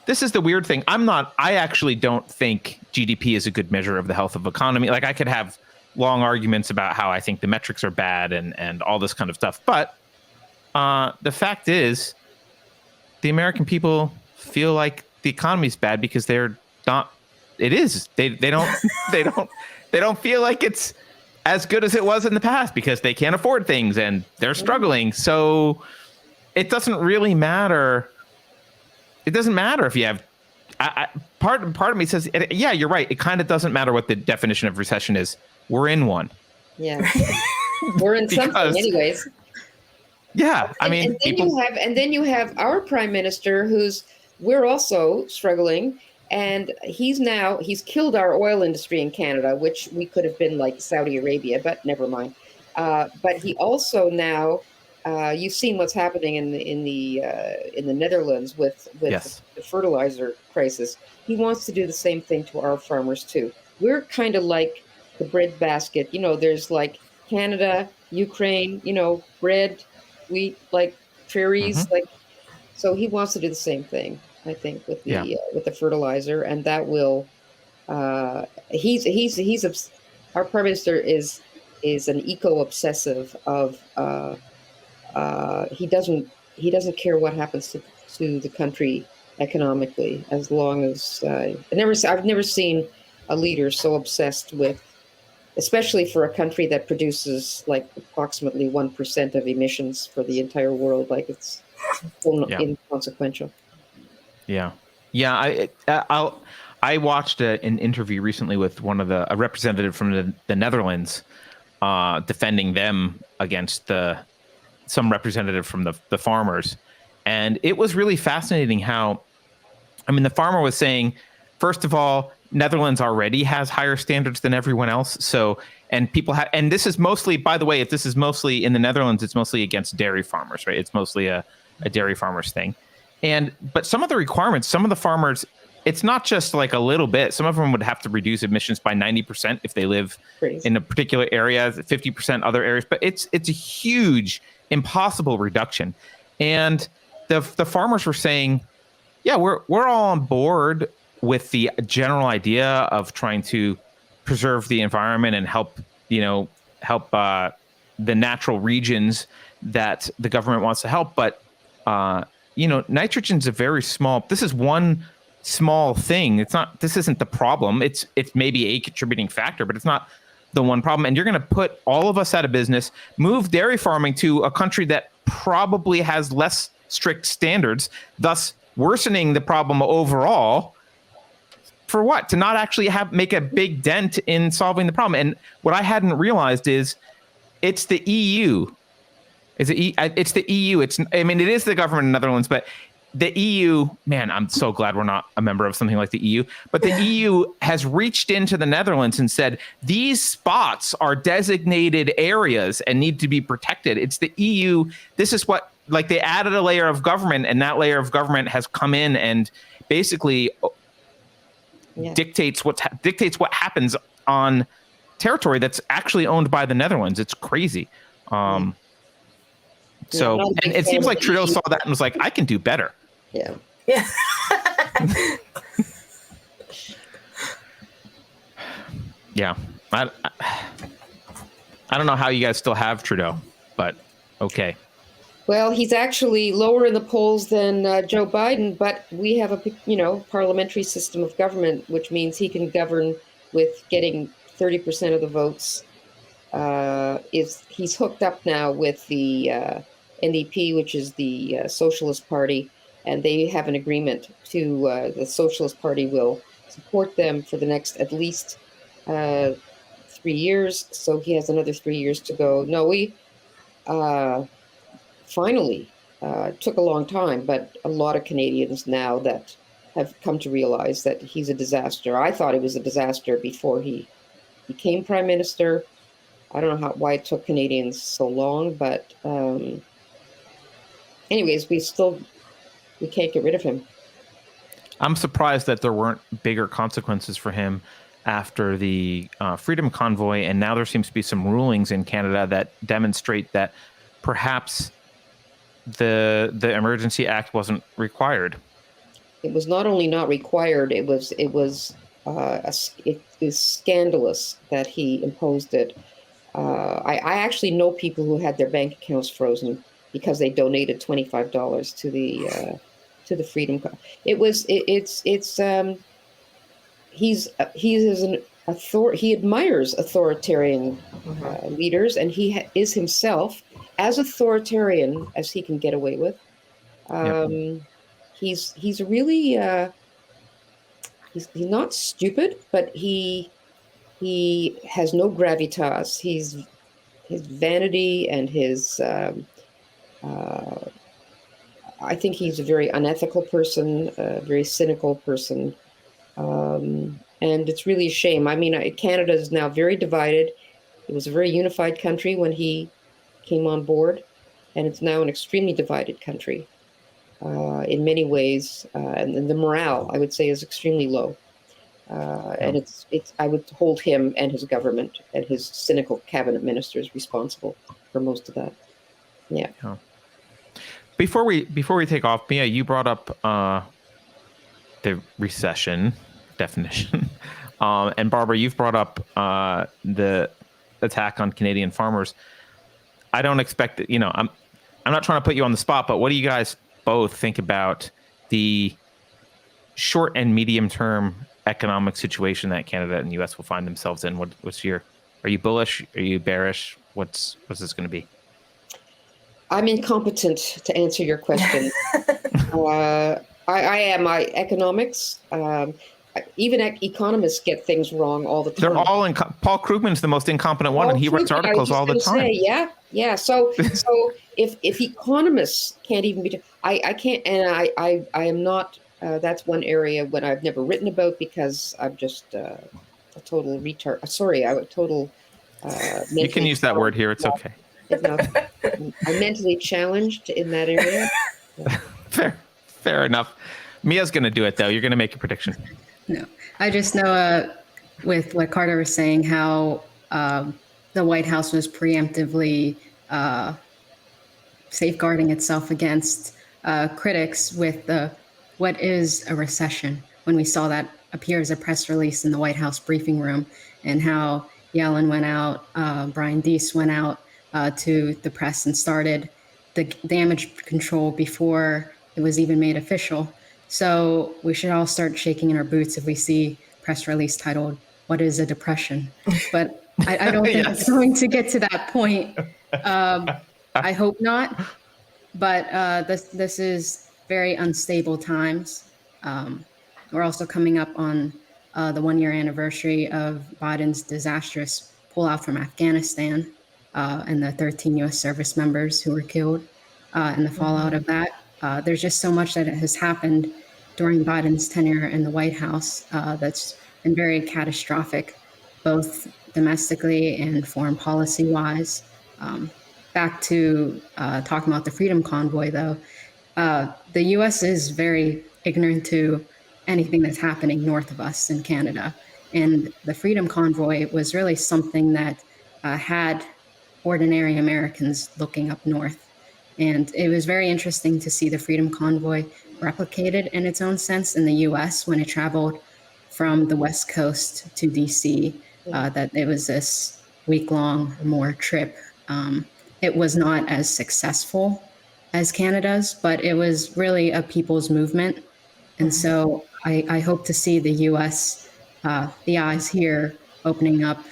this is the weird thing, I actually don't think GDP is a good measure of the health of economy. Like I could have long arguments about how I think the metrics are bad and all this kind of stuff. But the fact is the American people feel like the economy is bad because they're not, it is, they don't feel like it's as good as it was in the past because they can't afford things and they're struggling. So it doesn't really matter. It doesn't matter if you have part of me says, yeah, you're right. It kind of doesn't matter what the definition of recession is. We're in one. Yeah. We're in something anyways. Yeah. I mean, and then you have our prime minister who's we're also struggling. And he's killed our oil industry in Canada, which we could have been like Saudi Arabia, but never mind. But he also now, you've seen what's happening in the Netherlands with Yes. the fertilizer crisis. He wants to do the same thing to our farmers too. We're kind of like the breadbasket. There's like Canada, Ukraine, bread, wheat, like prairies, like. So he wants to do the same thing, I think, with the fertilizer, and that will. Our prime minister is an eco-obsessive of. He doesn't care what happens to the country economically, as long as I've never seen a leader so obsessed with, especially for a country that produces like approximately 1% of emissions for the entire world. Like it's inconsequential. Yeah. I watched an interview recently with a representative from the Netherlands, defending them against some representative from the farmers, and it was really fascinating how, the farmer was saying, first of all, Netherlands already has higher standards than everyone else. So, and people have, and this is mostly, by the way, if this is mostly in the Netherlands, it's mostly against dairy farmers, right? It's mostly a dairy farmers thing. But some of the requirements, some of the farmers, it's not just like a little bit. Some of them would have to reduce emissions by 90% if they live in a particular area, 50% other areas. But it's a huge, impossible reduction. And the farmers were saying, yeah, we're all on board with the general idea of trying to preserve the environment and help the natural regions that the government wants to help. But, nitrogen's this is one small thing. This isn't the problem. It's maybe a contributing factor, but it's not the one problem. And you're going to put all of us out of business, move dairy farming to a country that probably has less strict standards, thus worsening the problem overall. For what? To not actually make a big dent in solving the problem. And what I hadn't realized is it's the EU. It's the EU. It is the government of the Netherlands, but the EU, man, I'm so glad we're not a member of something like the EU. But the EU has reached into the Netherlands and said, these spots are designated areas and need to be protected. It's the EU. This is what, like, they added a layer of government, and that layer of government has come in and basically dictates what happens on territory that's actually owned by the Netherlands. It's crazy. And it seems like Trudeau saw that and was like, I can do better. Yeah. Yeah. I don't know how you guys still have Trudeau, but okay. Well, he's actually lower in the polls than Joe Biden, but we have a parliamentary system of government, which means he can govern with getting 30% of the votes. He's hooked up now with the NDP, which is the Socialist Party, and they have an agreement to the Socialist Party will support them for the next at least 3 years. So he has another 3 years to go. No, we finally took a long time, but a lot of Canadians now that have come to realize that he's a disaster. I thought he was a disaster before he became prime minister. I don't know why it took Canadians so long, but anyways, we can't get rid of him. I'm surprised that there weren't bigger consequences for him after the Freedom Convoy, and now there seems to be some rulings in Canada that demonstrate that perhaps the Emergency Act wasn't required. It was not only not required; it was scandalous that he imposed it. I actually know people who had their bank accounts frozen because they donated $25 to the Freedom. He admires authoritarian leaders, and he is himself as authoritarian as he can get away with. He's really he's not stupid, but he has no gravitas. His vanity and his I think he's a very unethical person, a very cynical person. And it's really a shame. I mean, Canada is now very divided. It was a very unified country when he came on board, and it's now an extremely divided country in many ways. And the morale, I would say, is extremely low. And it's I would hold him and his government and his cynical cabinet ministers responsible for most of that. Yeah. Before we take off, Mia, you brought up the recession definition, and Barbara, you've brought up the attack on Canadian farmers. I don't expect that. I'm not trying to put you on the spot, but what do you guys both think about the short and medium term economic situation that Canada and the U.S. will find themselves in? Are you bullish? Are you bearish? What's this going to be? I'm incompetent to answer your question. I am. Economics. Even economists get things wrong all the time. They're all Paul Krugman's the most incompetent one, and he writes articles all the time. Yeah. So if economists can't even be, I can't, and I am not. That's one area when I've never written about because I'm just a total retard. Sorry, I'm a total. You can use that word here. It's okay. I'm mentally challenged in that area. Fair enough. Mia's going to do it, though. You're going to make a prediction. No, I just know with what Carter was saying, how the White House was preemptively safeguarding itself against critics with what is a recession, when we saw that appear as a press release in the White House briefing room, and how Yellen went out, Brian Deese went out to the press and started the damage control before it was even made official. So we should all start shaking in our boots if we see press release titled, "What is a depression?" But I don't think it's going to get to that point. I hope not. But this is very unstable times. We're also coming up on the 1-year anniversary of Biden's disastrous pullout from Afghanistan and the 13 U.S. service members who were killed and the fallout of that. There's just so much that has happened during Biden's tenure in the White House that's been very catastrophic, both domestically and foreign policy wise. Back to talking about the Freedom Convoy, though, the U.S. is very ignorant to anything that's happening north of us in Canada. And the Freedom Convoy was really something that had ordinary Americans looking up north. And it was very interesting to see the Freedom Convoy replicated in its own sense in the U.S. when it traveled from the West Coast to D.C., that it was this week-long or more trip. It was not as successful as Canada's, but it was really a people's movement. And so I hope to see the U.S., the eyes here opening up,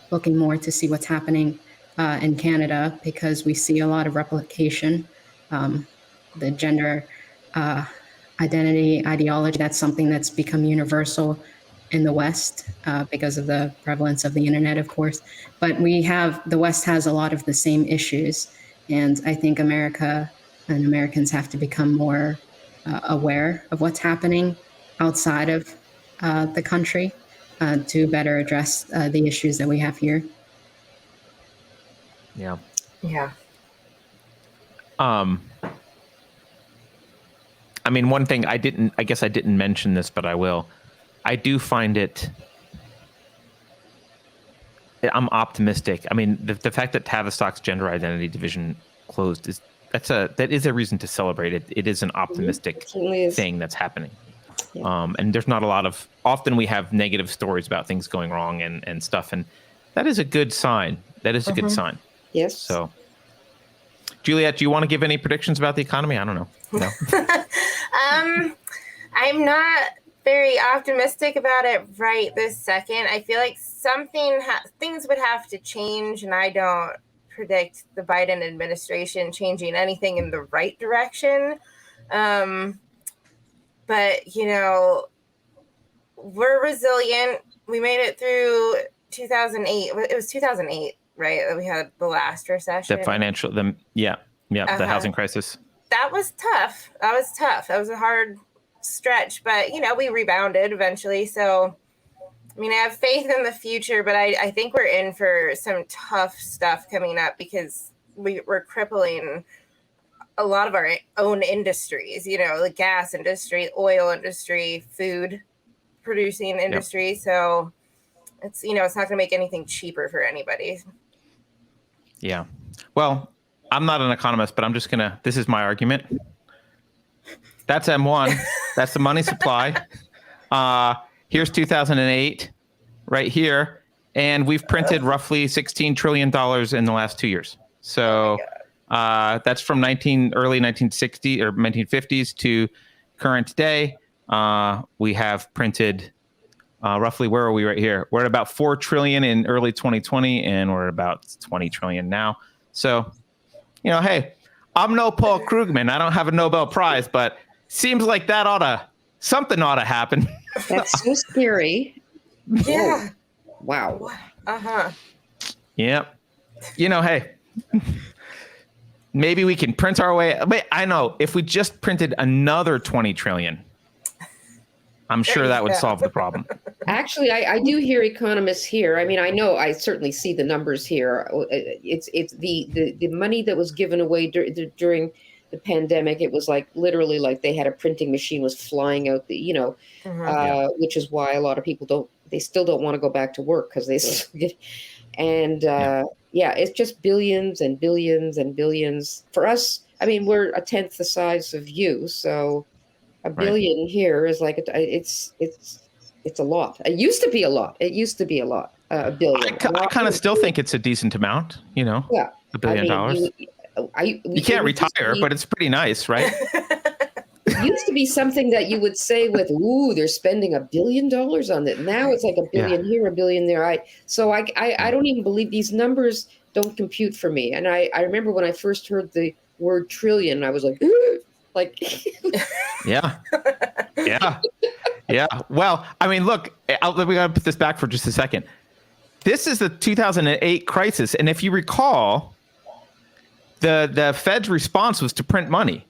looking more to see what's happening in Canada, because we see a lot of replication. The gender identity ideology, that's something that's become universal in the West because of the prevalence of the internet, of course. But the West has a lot of the same issues. And I think America and Americans have to become more aware of what's happening outside of the country to better address the issues that we have here. Yeah. I mean, one thing I guess I didn't mention this, but I will. I do find I'm optimistic. I mean, the fact that Tavistock's gender identity division closed that is a reason to celebrate it. It is an optimistic thing that's happening. Yeah. And there's not often we have negative stories about things going wrong and stuff. And that is a good sign. That is a good sign. Yes. So, Juliet, do you want to give any predictions about the economy? I don't know. No. I'm not very optimistic about it right this second. I feel like things would have to change, and I don't predict the Biden administration changing anything in the right direction. But, we're resilient. We made it through 2008. It was 2008, right? We had the last recession. The housing crisis. that was tough. That was a hard stretch, but we rebounded eventually. So, I mean, I have faith in the future, but I think we're in for some tough stuff coming up because we're crippling a lot of our own industries, the gas industry, oil industry, food producing industry. Yep. So it's, it's not going to make anything cheaper for anybody. Yeah. Well, I'm not an economist, but I'm just this is my argument. That's M1. That's the money supply. Here's 2008 right here. And we've printed roughly $16 trillion in the last 2 years. So that's from early 1960s or 1950s to current day. We have printed roughly, where are we right here? We're at about 4 trillion in early 2020, and we're about 20 trillion now. So, hey, I'm no Paul Krugman. I don't have a Nobel Prize, but seems like something ought to happen. That's so scary. Yeah. Wow. Uh-huh. Yep. Hey, maybe we can print our way. But I know if we just printed another 20 trillion, I'm sure that would solve the problem. Actually, I do hear economists here. I mean, I certainly see the numbers here. It's the money that was given away during the pandemic. It was literally they had a printing machine was flying out which is why a lot of people still don't want to go back to work because they get, and it's just billions and billions and billions for us. I mean, we're a tenth the size of you, so a billion here is it's a lot. It used to be a lot. A billion. I kind of still think it's a decent amount. $1 billion. You can't retire, but it's pretty nice, right? It used to be something that you would say with, they're spending $1 billion on it. Now it's like a billion here, a billion there. I don't even believe these numbers don't compute for me. And I remember when I first heard the word trillion, I was like, yeah. Well, I mean, look, we got to put this back for just a second. This is the 2008 crisis. And if you recall, the Fed's response was to print money.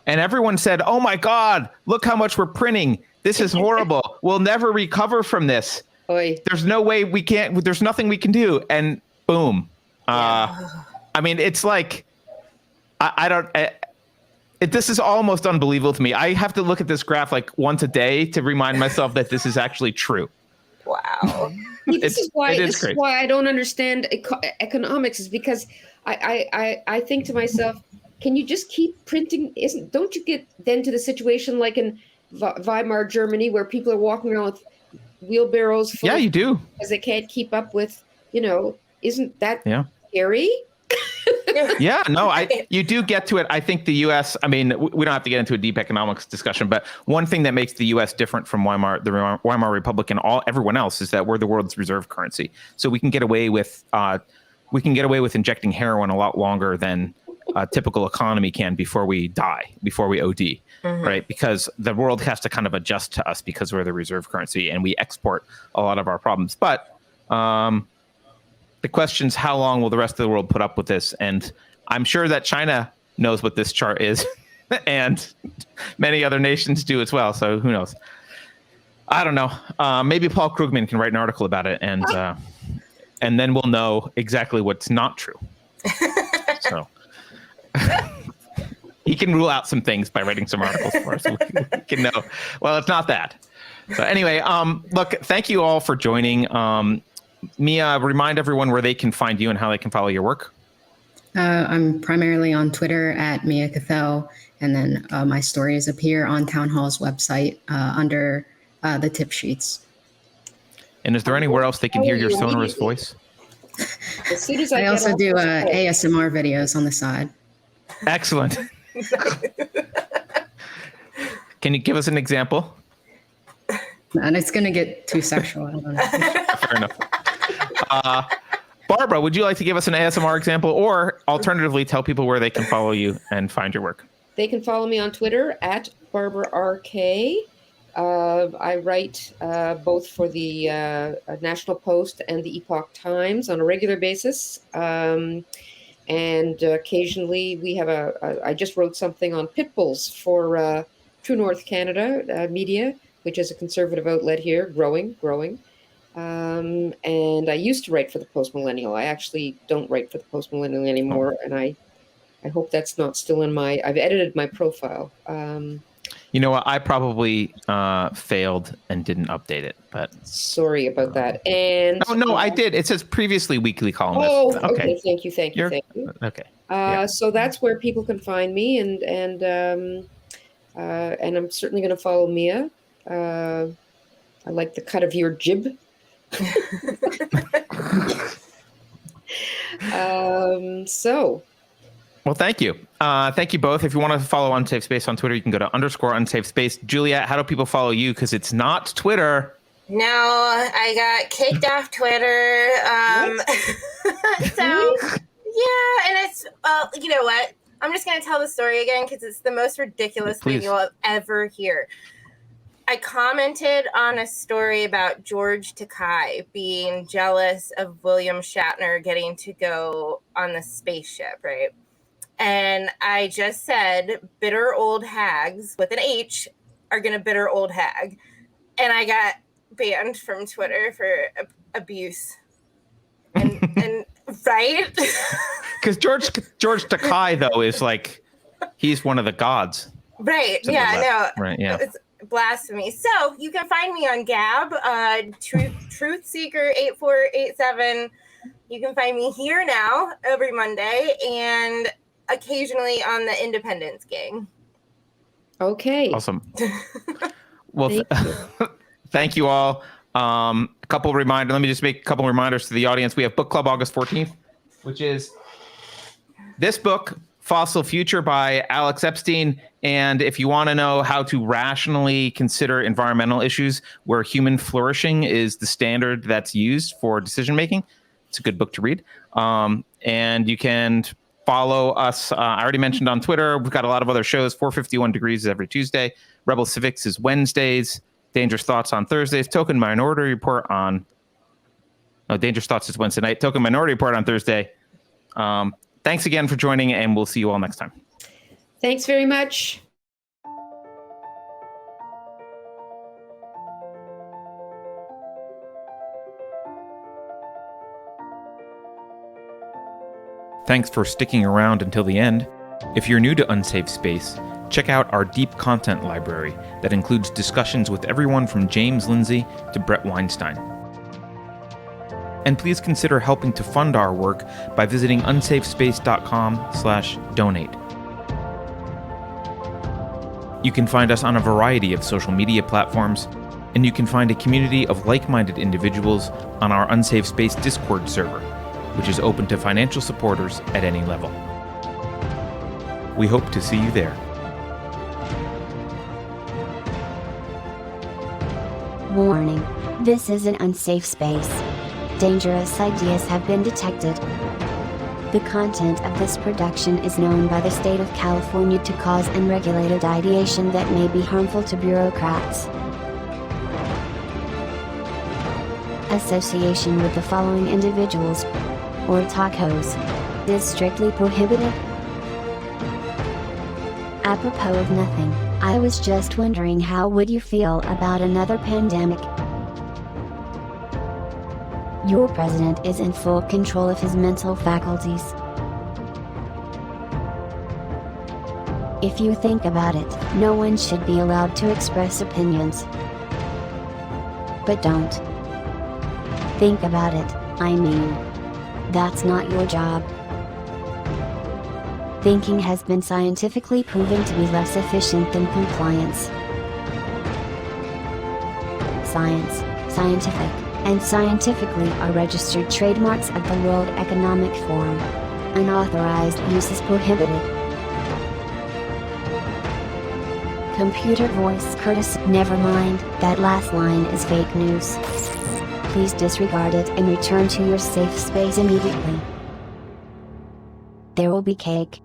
And everyone said, oh, my God, look how much we're printing. This is horrible. We'll never recover from this. Oy. There's no way we can't. There's nothing we can do. And boom. I mean, it's like this is almost unbelievable to me. I have to look at this graph once a day to remind myself that this is actually true. Wow. This is why I don't understand economics, is because I think to myself, can you just keep printing? Don't you get then to the situation like in Weimar Germany where people are walking around with wheelbarrows full you do, because they can't keep up with, isn't that scary? Yeah, no, you do get to it. I think the U.S., I mean, we don't have to get into a deep economics discussion, but one thing that makes the U.S. different from the Weimar Republic and everyone else is that we're the world's reserve currency. So we can get away with injecting heroin a lot longer than a typical economy can before we die, before we OD, right? Because the world has to kind of adjust to us because we're the reserve currency and we export a lot of our problems. But the question is, how long will the rest of the world put up with this? And I'm sure that China knows what this chart is, and many other nations do as well. So who knows? I don't know. Maybe Paul Krugman can write an article about it, and then we'll know exactly what's not true. So he can rule out some things by writing some articles for us. We can know. Well, it's not that. So anyway, look, thank you all for joining. Mia, remind everyone where they can find you and how they can follow your work. I'm primarily on Twitter at Mia Cathell, and then my stories appear on Town Hall's website under the tip sheets. And is there anywhere else they can hear your sonorous voice? As soon as I also do ASMR videos on the side. Excellent. Can you give us an example? And it's going to get too sexual. I don't know. Fair enough. Barbara, would you like to give us an ASMR example, or alternatively tell people where they can follow you and find your work? They can follow me on Twitter at Barbara RK. I write both for the National Post and the Epoch Times on a regular basis. And occasionally we have I just wrote something on pit bulls for True North Canada Media, which is a conservative outlet here, growing. And I used to write for the Post Millennial. I actually don't write for the Post Millennial anymore, and I hope that's not still in my. I've edited my profile. You know what? I probably failed and didn't update it, but sorry about that. And no, I did. It says previously weekly columnist. Oh, okay. Thank you. Okay. So that's where people can find me, and I'm certainly going to follow Mia. I like the cut of your jib. Well, thank you. Thank you both. If you want to follow Unsafe Space on Twitter, you can go to _Unsafe Space. Juliet, how do people follow you? Because it's not Twitter. No, I got kicked off Twitter. So, yeah, and it's, you know what? I'm just going to tell the story again because it's the most ridiculous thing you'll ever hear. I commented on a story about George Takei being jealous of William Shatner getting to go on the spaceship, right? And I just said, bitter old hags with an H are going to bitter old hag. And I got banned from Twitter for abuse. And right? Because George Takei, though, is like, he's one of the gods. Right. Yeah, no. Right, yeah. It's blasphemy. So you can find me on Gab, Truth Seeker 8487. You can find me here now every Monday and occasionally on the Independence Gang. Okay. Awesome. Well, thank you all. A couple reminders. Let me just make a couple reminders to the audience. We have book club August 14th, which is this book, Fossil Future by Alex Epstein. And if you want to know how to rationally consider environmental issues where human flourishing is the standard that's used for decision making, it's a good book to read. And you can follow us. I already mentioned on Twitter. We've got a lot of other shows. 451 Degrees is every Tuesday. Rebel Civics is Wednesdays. Dangerous Thoughts on Thursdays. Token Minority Report on... No, Dangerous Thoughts is Wednesday night. Token Minority Report on Thursday. Thanks again for joining, and we'll see you all next time. Thanks very much. Thanks for sticking around until the end. If you're new to Unsafe Space, check out our deep content library that includes discussions with everyone from James Lindsay to Brett Weinstein. And please consider helping to fund our work by visiting unsafespace.com/donate. You can find us on a variety of social media platforms, and you can find a community of like-minded individuals on our Unsafe Space Discord server, which is open to financial supporters at any level. We hope to see you there. Warning. This is an unsafe space. Dangerous ideas have been detected. The content of this production is known by the state of California to cause unregulated ideation that may be harmful to bureaucrats. Association with the following individuals or tacos is strictly prohibited. Apropos of nothing, I was just wondering, how would you feel about another pandemic? Your president is in full control of his mental faculties. If you think about it, no one should be allowed to express opinions. But don't. Think about it, I mean. That's not your job. Thinking has been scientifically proven to be less efficient than compliance. Science, scientific, and scientifically are registered trademarks of the World Economic Forum. Unauthorized use is prohibited. Computer voice courtesy. Never mind, that last line is fake news. Please disregard it and return to your safe space immediately. There will be cake.